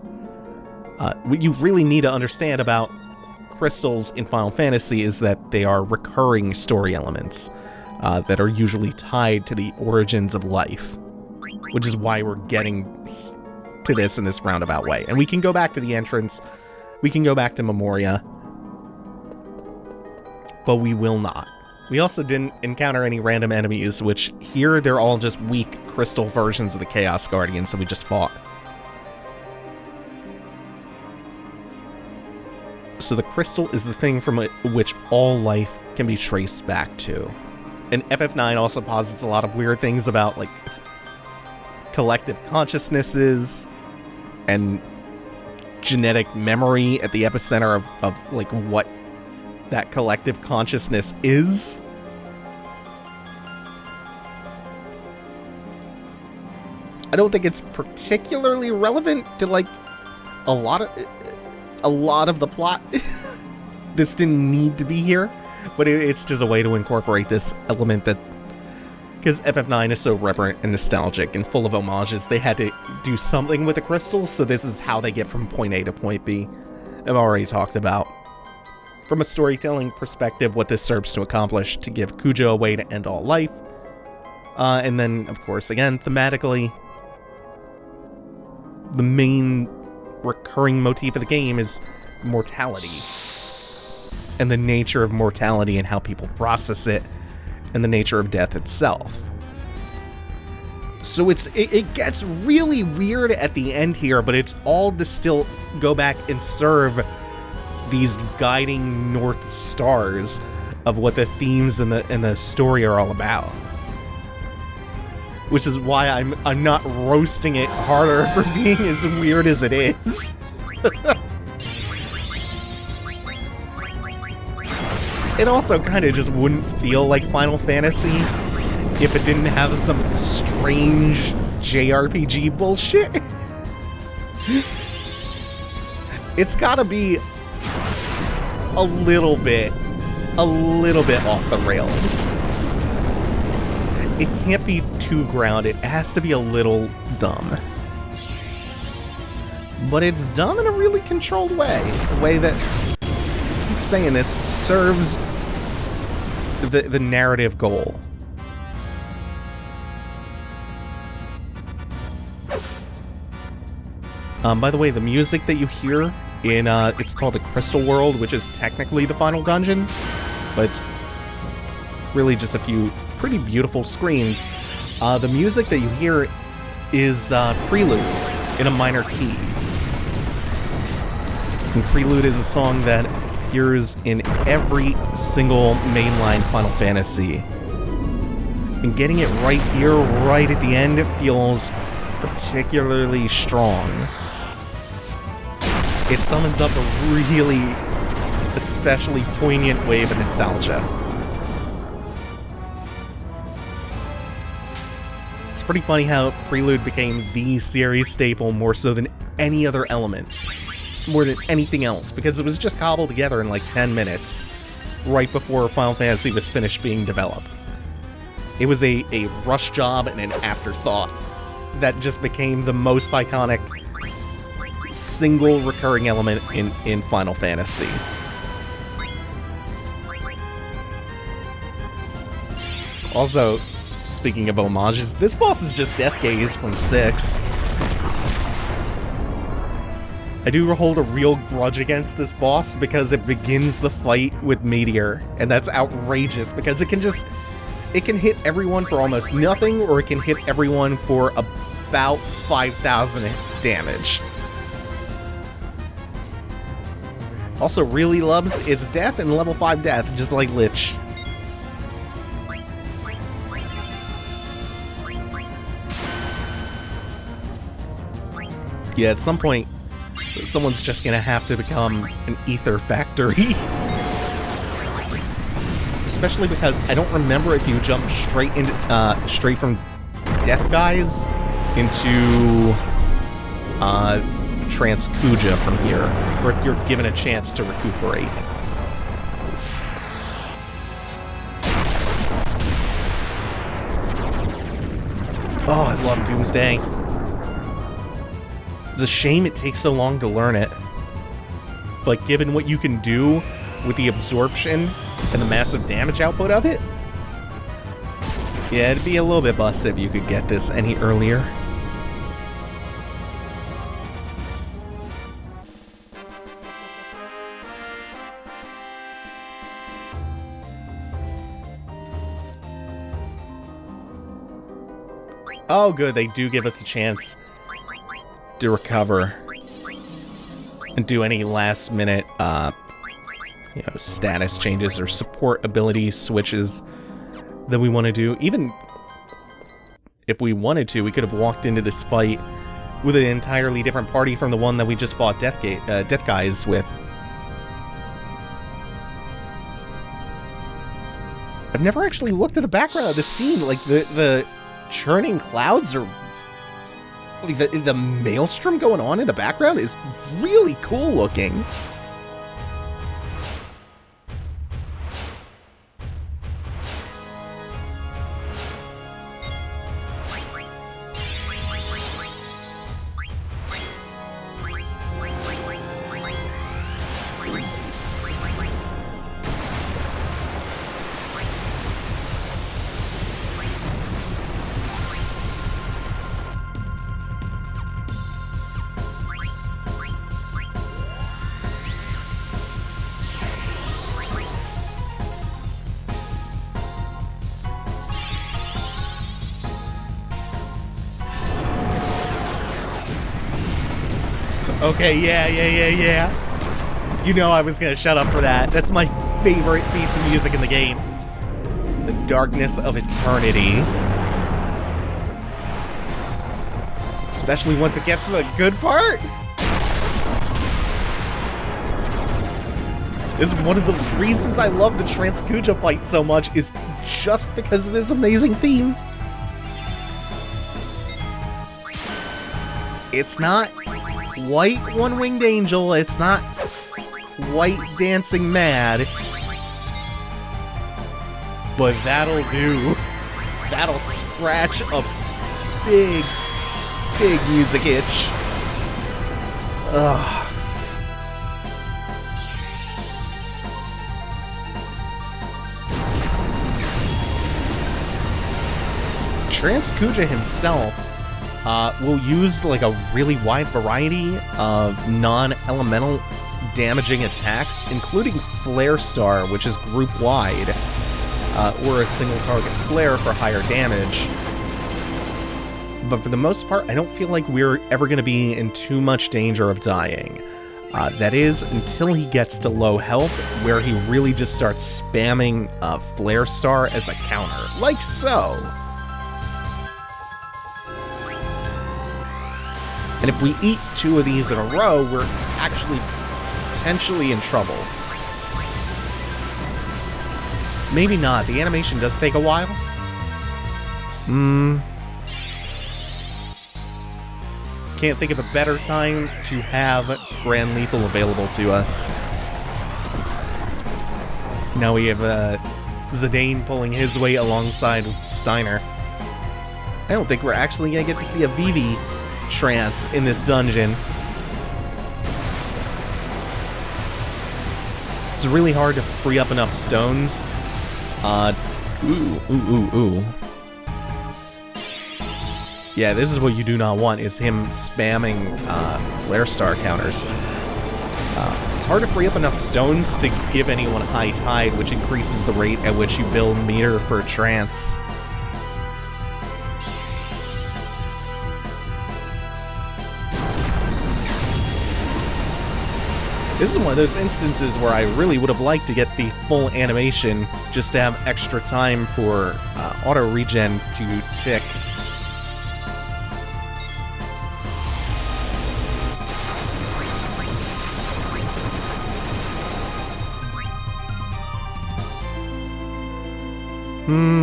What you really need to understand about crystals in Final Fantasy is that they are recurring story elements that are usually tied to the origins of life, which is why we're getting to this in this roundabout way. And we can go back to the entrance, we can go back to Memoria, but we will not. We also didn't encounter any random enemies, which here they're all just weak crystal versions of the Chaos Guardians that we just fought. So the crystal is the thing from which all life can be traced back to. And FF9 also posits a lot of weird things about, like, collective consciousnesses and genetic memory at the epicenter of like, what that collective consciousness is. I don't think it's particularly relevant to, like, a lot of... a lot of the plot. This didn't need to be here, but it's just a way to incorporate this element that, because FF9 is so reverent and nostalgic and full of homages, they had to do something with the crystals, so this is how they get from point A to point B. I've already talked about. From a storytelling perspective, what this serves to accomplish, to give Kuja a way to end all life. And then, of course, again, thematically, the main recurring motif of the game is mortality. And the nature of mortality and how people process it, and the nature of death itself. So it gets really weird at the end here, but it's all to still go back and serve these guiding north stars of what the themes and the story are all about. Which is why I'm not roasting it harder for being as weird as it is. It also kind of just wouldn't feel like Final Fantasy if it didn't have some strange JRPG bullshit. It's gotta be a little bit off the rails. It can't be too grounded. It has to be a little dumb. But it's dumb in a really controlled way. A way that, I keep saying this, serves the narrative goal. By the way, the music that you hear in, it's called the Crystal World, which is technically the final dungeon, but it's really just a few pretty beautiful screens. The music that you hear is Prelude in a minor key. And Prelude is a song that appears in every single mainline Final Fantasy. And getting it right here, right at the end, feels particularly strong. It summons up a really, especially poignant wave of nostalgia. It's pretty funny how Prelude became the series staple more so than any other element. More than anything else, because it was just cobbled together in like 10 minutes, right before Final Fantasy was finished being developed. It was a rush job and an afterthought that just became the most iconic single recurring element in Final Fantasy. Also, speaking of homages, this boss is just Death Gaze from 6. I do hold a real grudge against this boss because it begins the fight with Meteor, and that's outrageous because it can hit everyone for almost nothing, or it can hit everyone for about 5,000 damage. Also really loves its death and level 5 death, just like Lich. Yeah, at some point, someone's just gonna have to become an ether factory. Especially because I don't remember if you jump straight from Death Guys into Trance Kuja from here, or if you're given a chance to recuperate. Oh, I love Doomsday. It's a shame it takes so long to learn it. But given what you can do with the absorption and the massive damage output of it, yeah, it'd be a little bit busted if you could get this any earlier. Oh good, they do give us a chance to recover and do any last minute status changes or support ability switches that we want to do. Even if we wanted to, we could have walked into this fight with an entirely different party from the one that we just fought Death Guys with. I've never actually looked at the background of this scene. Like, the churning clouds are Like the maelstrom going on in the background is really cool looking. Okay, yeah. You know I was gonna shut up for that. That's my favorite piece of music in the game. The Darkness of Eternity. Especially once it gets to the good part. This is one of the reasons I love the Trance Kuja fight so much, is just because of this amazing theme. It's not quite One-Winged Angel, it's not quite Dancing Mad, but that'll do. That'll scratch a big music itch. Ugh. Trance Kuja himself will use like a really wide variety of non-elemental damaging attacks, including Flare Star, which is group-wide, or a single target flare for higher damage. But for the most part, I don't feel like we're ever going to be in too much danger of dying. That is, until he gets to low health, where he really just starts spamming Flare Star as a counter, like so. And if we eat 2 of these in a row, we're actually potentially in trouble. Maybe not. The animation does take a while. Can't think of a better time to have Grand Lethal available to us. Now we have Zidane pulling his weight alongside Steiner. I don't think we're actually going to get to see a VIII trance in this dungeon. It's really hard to free up enough stones. Ooh. Yeah, this is what you do not want, is him spamming Flare Star counters. It's hard to free up enough stones to give anyone High Tide, which increases the rate at which you build meter for trance. This is one of those instances where I really would have liked to get the full animation, just to have extra time for auto-regen to tick.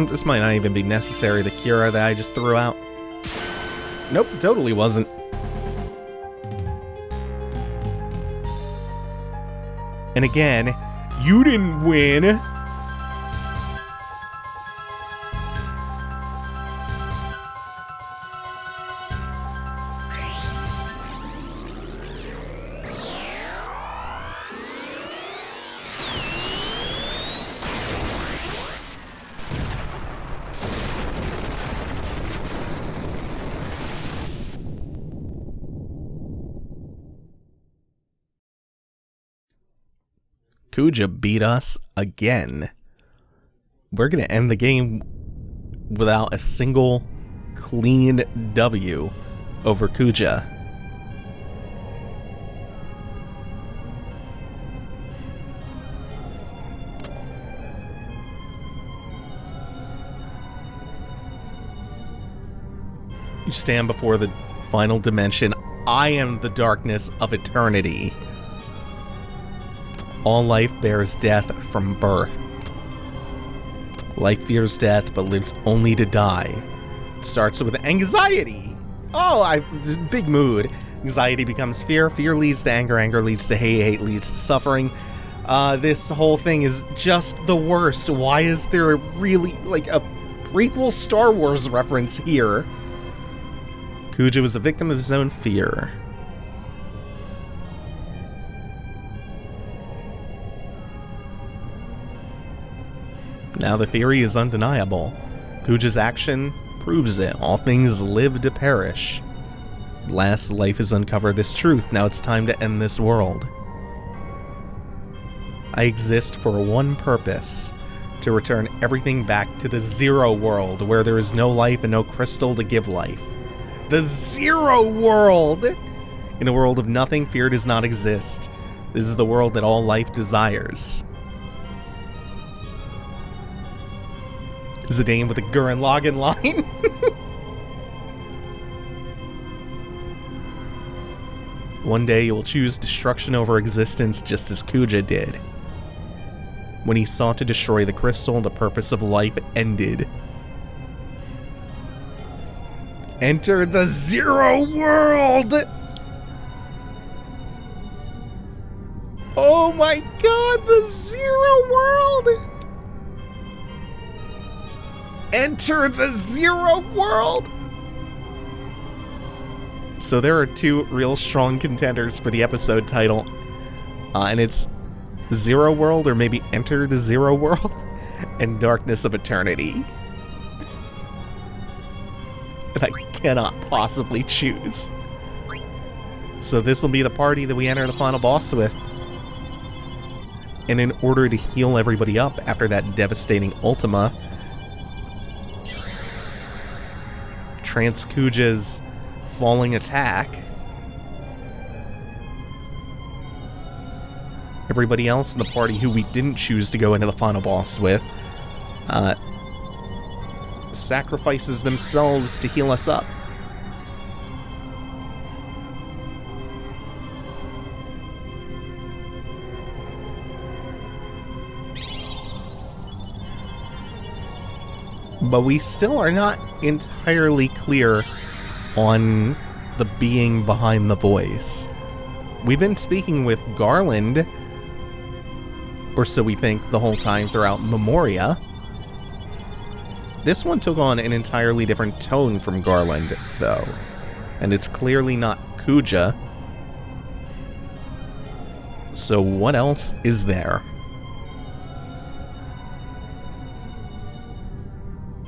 This might not even be necessary, the Cura that I just threw out. Nope, totally wasn't. And again, you didn't win. Kuja beat us again. We're going to end the game without a single clean W over Kuja. You stand before the final dimension. I am the darkness of eternity. All life bears death from birth. Life fears death, but lives only to die. It starts with anxiety. Big mood. Anxiety becomes fear, fear leads to anger, anger leads to hate, hate leads to suffering. This whole thing is just the worst. Why is there really, like, a prequel Star Wars reference here? Kuja was a victim of his own fear. Now the theory is undeniable. Kuja's action proves it. All things live to perish. Last life has uncovered this truth. Now it's time to end this world. I exist for one purpose. To return everything back to the zero world, where there is no life and no crystal to give life. The zero world! In a world of nothing, fear does not exist. This is the world that all life desires. Zidane with a Gurren Lagann line. One day you will choose destruction over existence just as Kuja did. When he sought to destroy the crystal, the purpose of life ended. Enter the zero world! Oh my god, the zero world! Enter the zero world! So there are two real strong contenders for the episode title, and it's Zero World, or maybe Enter the Zero World, and Darkness of Eternity. And I cannot possibly choose. So this will be the party that we enter the final boss with. And in order to heal everybody up after that devastating Ultima, Trance Kuja's falling attack, everybody else in the party who we didn't choose to go into the final boss with sacrifices themselves to heal us up. But we still are not entirely clear on the being behind the voice. We've been speaking with Garland, or so we think, the whole time throughout Memoria. This one took on an entirely different tone from Garland, though, and it's clearly not Kuja. So what else is there?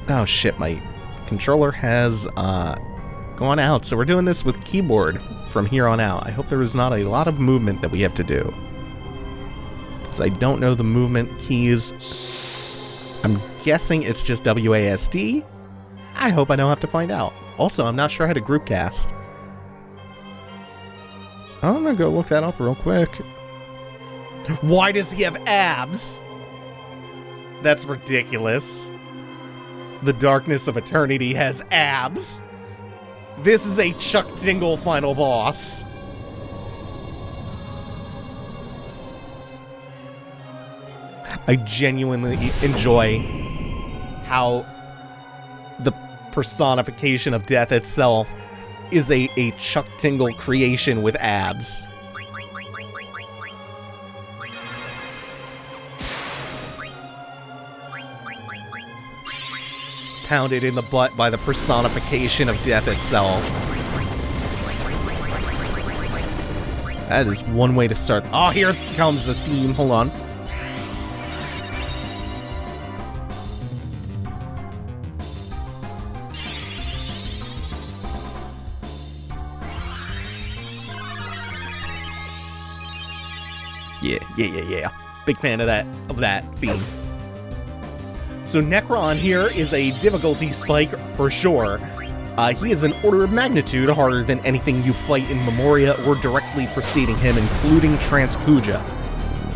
Oh shit, my controller has gone out, so we're doing this with keyboard from here on out. I hope there is not a lot of movement that we have to do, because I don't know the movement keys. I'm guessing it's just WASD. I hope I don't have to find out. Also, I'm not sure how to group cast. I'm gonna go look that up real quick. Why does he have abs? That's ridiculous. The Darkness of Eternity has abs. This is a Chuck Dingle final boss. I genuinely enjoy how the personification of death itself is a Chuck Tingle creation with abs. Pounded in the butt by the personification of death itself. That is one way to start. Oh, here comes the theme. Hold on. Yeah. Big fan of that theme. So Necron here is a difficulty spike for sure. He is an order of magnitude harder than anything you fight in Memoria or directly preceding him, including Trance Kuja.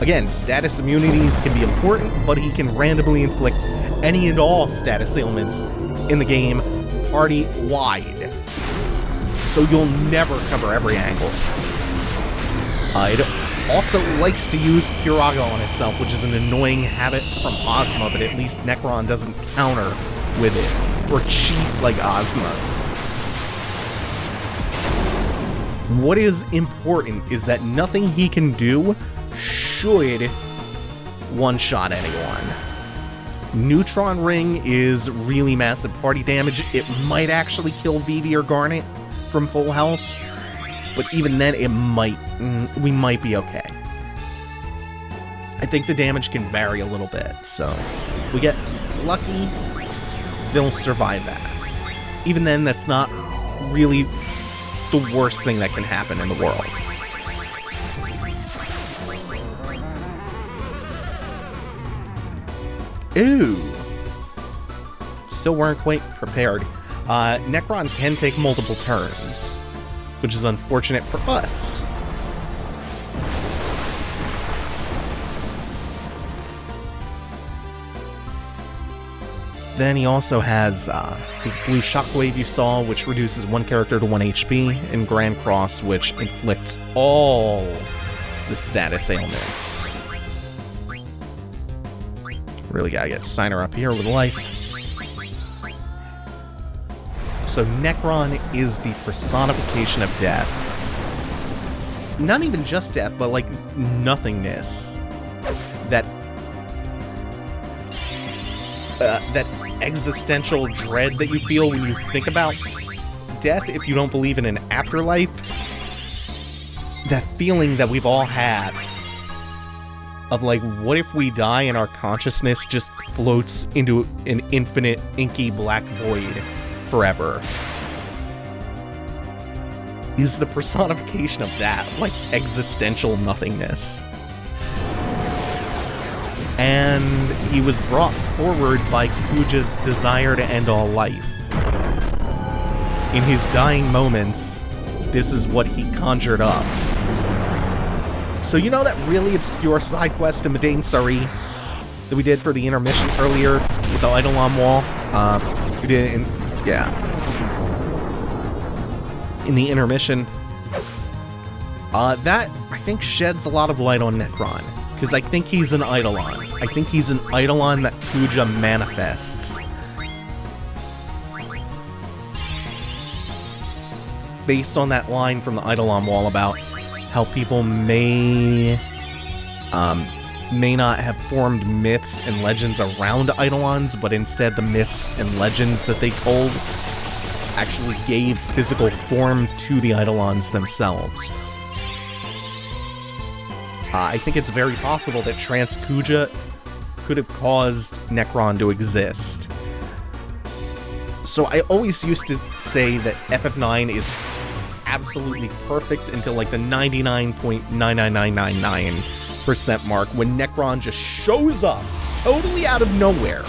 Again, status immunities can be important, but he can randomly inflict any and all status ailments in the game party-wide. So you'll never cover every angle. It also likes to use Curaga on itself, which is an annoying habit from Ozma, but at least Necron doesn't counter with it, or cheat like Ozma. What is important is that nothing he can do should one-shot anyone. Neutron Ring is really massive party damage. It might actually kill Vivi or Garnet from full health, but even then we might be okay. I think the damage can vary a little bit, so if we get lucky, they'll survive that. Even then, that's not really the worst thing that can happen in the world. Ooh. Still weren't quite prepared. Necron can take multiple turns, which is unfortunate for us. Then he also has his blue shockwave you saw, which reduces one character to 1 HP, and Grand Cross, which inflicts all the status ailments. Really gotta get Steiner up here with life. So Necron is the personification of death. Not even just death, but like nothingness. That existential dread that you feel when you think about death if you don't believe in an afterlife. That feeling that we've all had of like, what if we die and our consciousness just floats into an infinite inky black void forever? Is the personification of that, like existential nothingness. And he was brought forward by Kuja's desire to end all life. In his dying moments, this is what he conjured up. So you know that really obscure side quest in Medain Sari that we did for the intermission earlier with the Eidolon wall? We did it in, yeah. In the intermission. That, I think, sheds a lot of light on Necron. Because I think he's an Eidolon. I think he's an Eidolon that Kuja manifests. Based on that line from the Eidolon wall about how people may not have formed myths and legends around Eidolons, but instead the myths and legends that they told actually gave physical form to the Eidolons themselves. I think it's very possible that Trance Kuja could have caused Necron to exist. So I always used to say that FF9 is absolutely perfect until like the 99.99999% mark when Necron just shows up totally out of nowhere.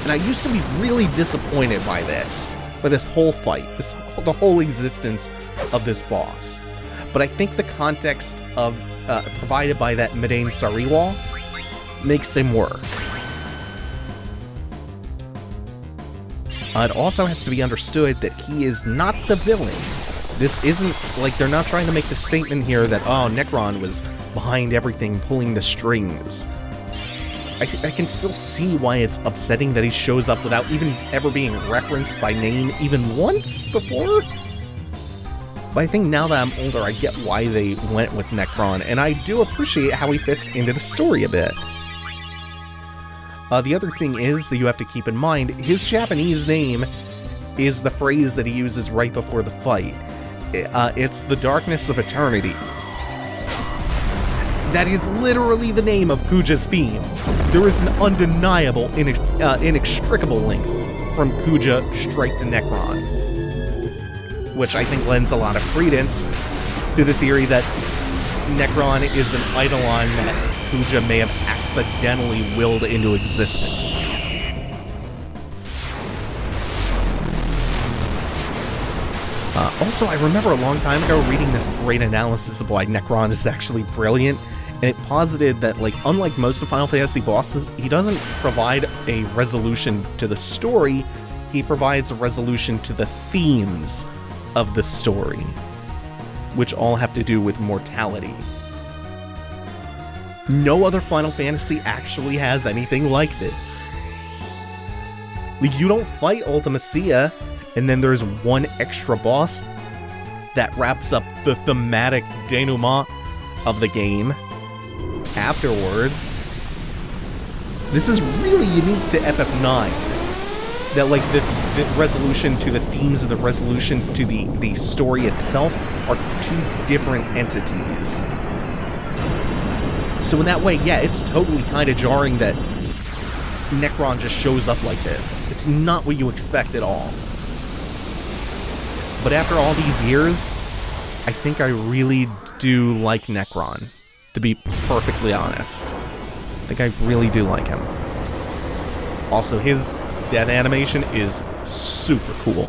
And I used to be really disappointed by this whole fight, the whole existence of this boss. But I think the context of provided by that Medain Sari wall makes him work. It also has to be understood that he is not the villain. This isn't, like, they're not trying to make the statement here that, oh, Necron was behind everything, pulling the strings. I can still see why it's upsetting that he shows up without even ever being referenced by name even once before. But I think now that I'm older, I get why they went with Necron, and I do appreciate how he fits into the story a bit. The other thing is that you have to keep in mind, his Japanese name is the phrase that he uses right before the fight. It's the Darkness of Eternity. That is literally the name of Kuja's theme. There is an undeniable, inextricable link from Kuja straight to Necron, which I think lends a lot of credence to the theory that Necron is an Eidolon that Kuja may have accidentally willed into existence. Also, I remember a long time ago reading this great analysis of why Necron is actually brilliant, and it posited that, like, unlike most of Final Fantasy bosses, he doesn't provide a resolution to the story, he provides a resolution to the themes of the story, which all have to do with mortality. No other Final Fantasy actually has anything like this. Like, you don't fight Ultima Cia, and then there's one extra boss that wraps up the thematic denouement of the game afterwards. This is really unique to FF9. That, like, the resolution to the themes and the resolution to the story itself are two different entities. So in that way, yeah, it's totally kind of jarring that Necron just shows up like this. It's not what you expect at all. But after all these years, I think I really do like Necron, to be perfectly honest. I think I really do like him. Also, his death animation is super cool.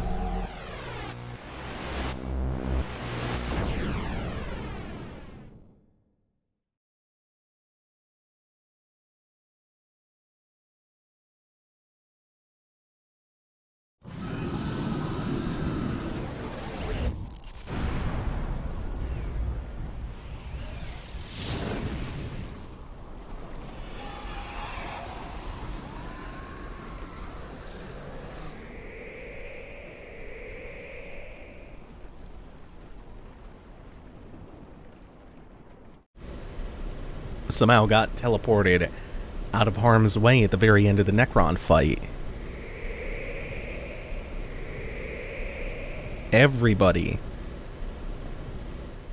Somehow got teleported out of harm's way at the very end of the Necron fight. Everybody.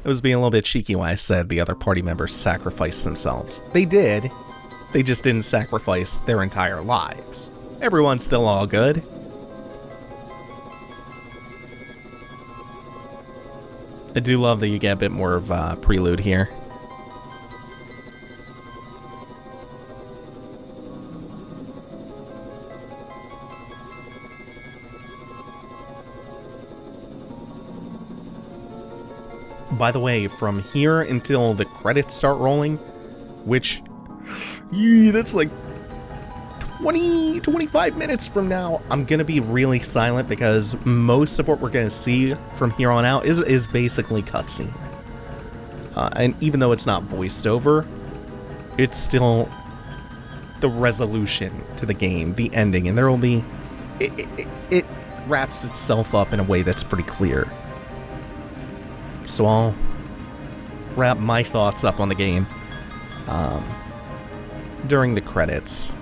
It was being a little bit cheeky when I said the other party members sacrificed themselves. They did. They just didn't sacrifice their entire lives. Everyone's still all good. I do love that you get a bit more of prelude here. By the way, from here until the credits start rolling, which, that's like 25 minutes from now, I'm going to be really silent because most of what we're going to see from here on out is basically cutscene. And even though it's not voiced over, it's still the resolution to the game, the ending, and there will be... It wraps itself up in a way that's pretty clear. So I'll wrap my thoughts up on the game during the credits.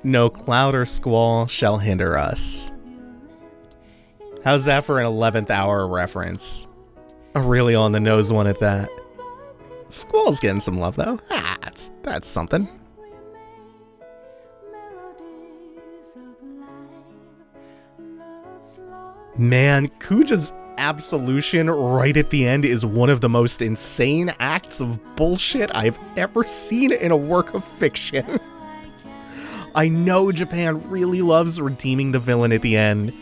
No cloud or squall shall hinder us. How's that for an 11th hour reference? A really on the nose one at that. Squall's getting some love though. That's something. Man, Kuja's absolution right at the end is one of the most insane acts of bullshit I've ever seen in a work of fiction. I know Japan really loves redeeming the villain at the end.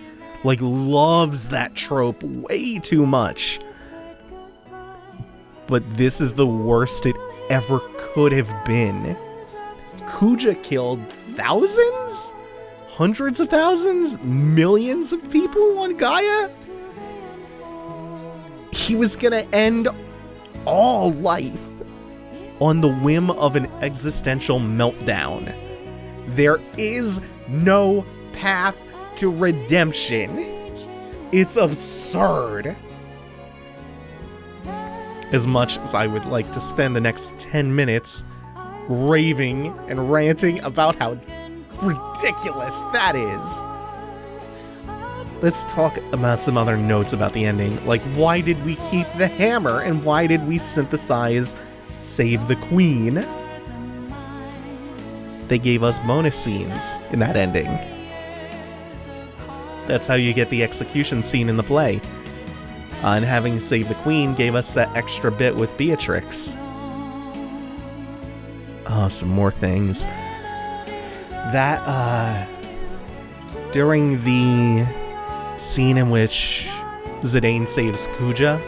Like, loves that trope way too much. But this is the worst it ever could have been. Kuja killed thousands? Hundreds of thousands? Millions of people on Gaia? He was gonna end all life on the whim of an existential meltdown. There is no path to redemption. It's absurd. As much as I would like to spend the next 10 minutes raving and ranting about how ridiculous that is. Let's talk about some other notes about the ending. Like, why did we keep the hammer and why did we synthesize Save the Queen? They gave us bonus scenes in that ending. That's how you get the execution scene in the play. And having Save the Queen gave us that extra bit with Beatrix. Oh, some more things. That, during the scene in which Zidane saves Kuja,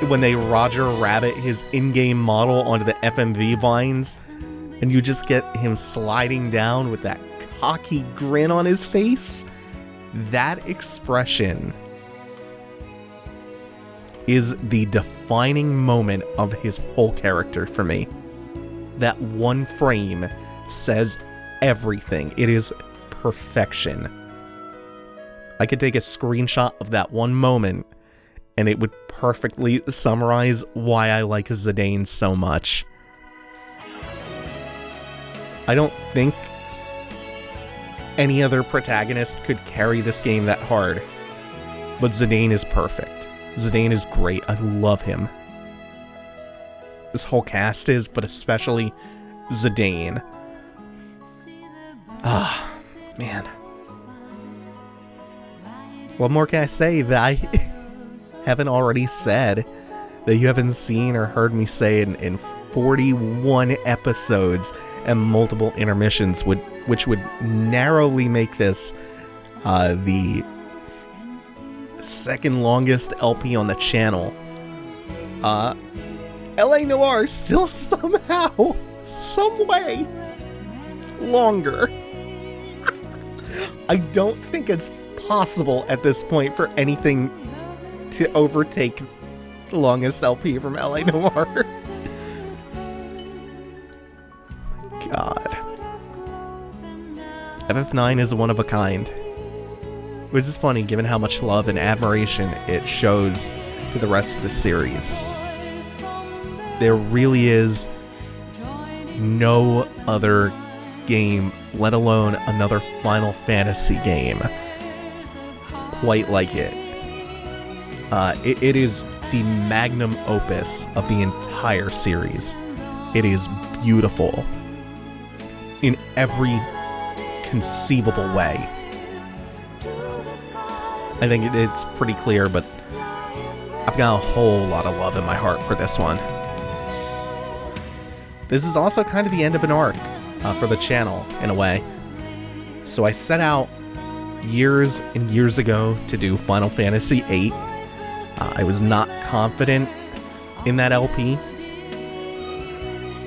when they Roger Rabbit his in-game model onto the FMV vines, and you just get him sliding down with that cocky grin on his face, that expression is the defining moment of his whole character for me. That one frame says everything. It is perfection. I could take a screenshot of that one moment and it would perfectly summarize why I like Zidane so much. I don't think any other protagonist could carry this game that hard, but Zidane is perfect. Zidane is great. I love him. This whole cast is, but especially Zidane. Ah, man. What more can I say that I haven't already said, that you haven't seen or heard me say in 41 episodes and multiple intermissions, which would narrowly make this the second longest LP on the channel. LA Noire still somehow, some way, longer. I don't think it's possible at this point for anything to overtake the longest LP from LA Noire. God. FF9 is one of a kind. Which is funny given how much love and admiration it shows to the rest of the series. There really is no other game, let alone another Final Fantasy game, quite like it. It is the magnum opus of the entire series. It is beautiful in every conceivable way. I think it's pretty clear, but I've got a whole lot of love in my heart for this one. This is also kind of the end of an arc for the channel, in a way. So I set out years and years ago to do Final Fantasy VIII. I was not confident in that LP.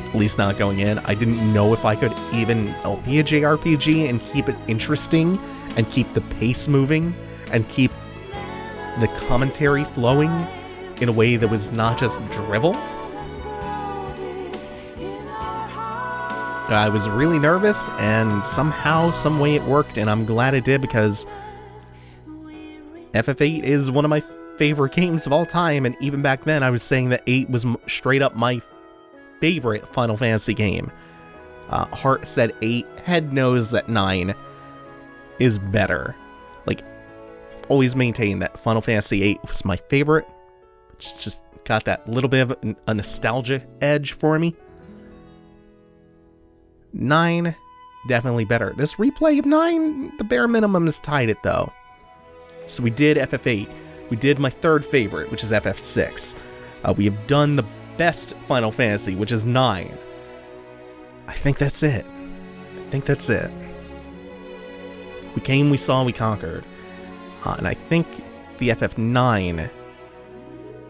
At least not going in. I didn't know if I could even LP a JRPG and keep it interesting and keep the pace moving and keep the commentary flowing in a way that was not just drivel. I was really nervous, and somehow, some way it worked, and I'm glad it did, because FF8 is one of my favorite games of all time, and even back then I was saying that 8 was straight up my favorite Final Fantasy game. Heart said 8, head knows that 9 is better. Like, always maintained that Final Fantasy 8 was my favorite. It's just got that little bit of a nostalgia edge for me. 9, definitely better. This replay of 9, the bare minimum is tied it though. So we did FF8. We did my third favorite, which is FF6. We have done the best Final Fantasy, which is 9. I think that's it. We came, we saw, we conquered. And I think the FF9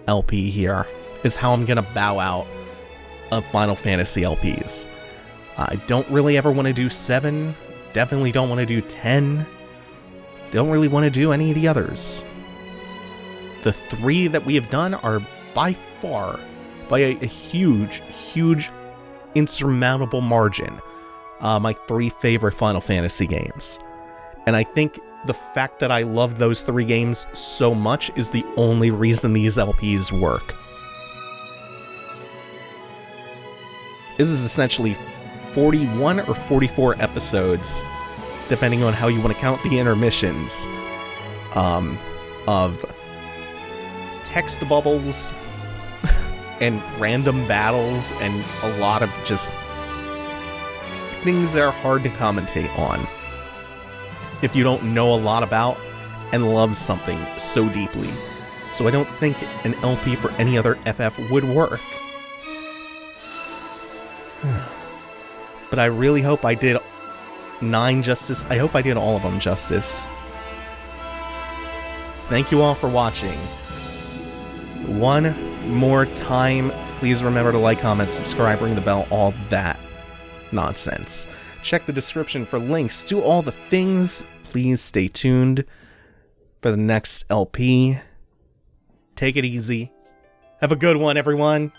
LP here is how I'm gonna bow out of Final Fantasy LPs. I don't really ever want to do 7. Definitely don't want to do 10. Don't really want to do any of the others. The 3 that we have done are by far, by a huge, huge, insurmountable margin, my 3 favorite Final Fantasy games. And I think the fact that I love those 3 games so much is the only reason these LPs work. This is essentially 41 or 44 episodes, depending on how you want to count the intermissions, of text bubbles and random battles and a lot of just things that are hard to commentate on if you don't know a lot about and love something so deeply. So I don't think an LP for any other FF would work. But I really hope I did 9 justice. I hope I did all of them justice. Thank you all for watching. One more time, please remember to like, comment, subscribe, ring the bell, all that nonsense. Check the description for links to all the things. Please stay tuned for the next LP. Take it easy. Have a good one, everyone.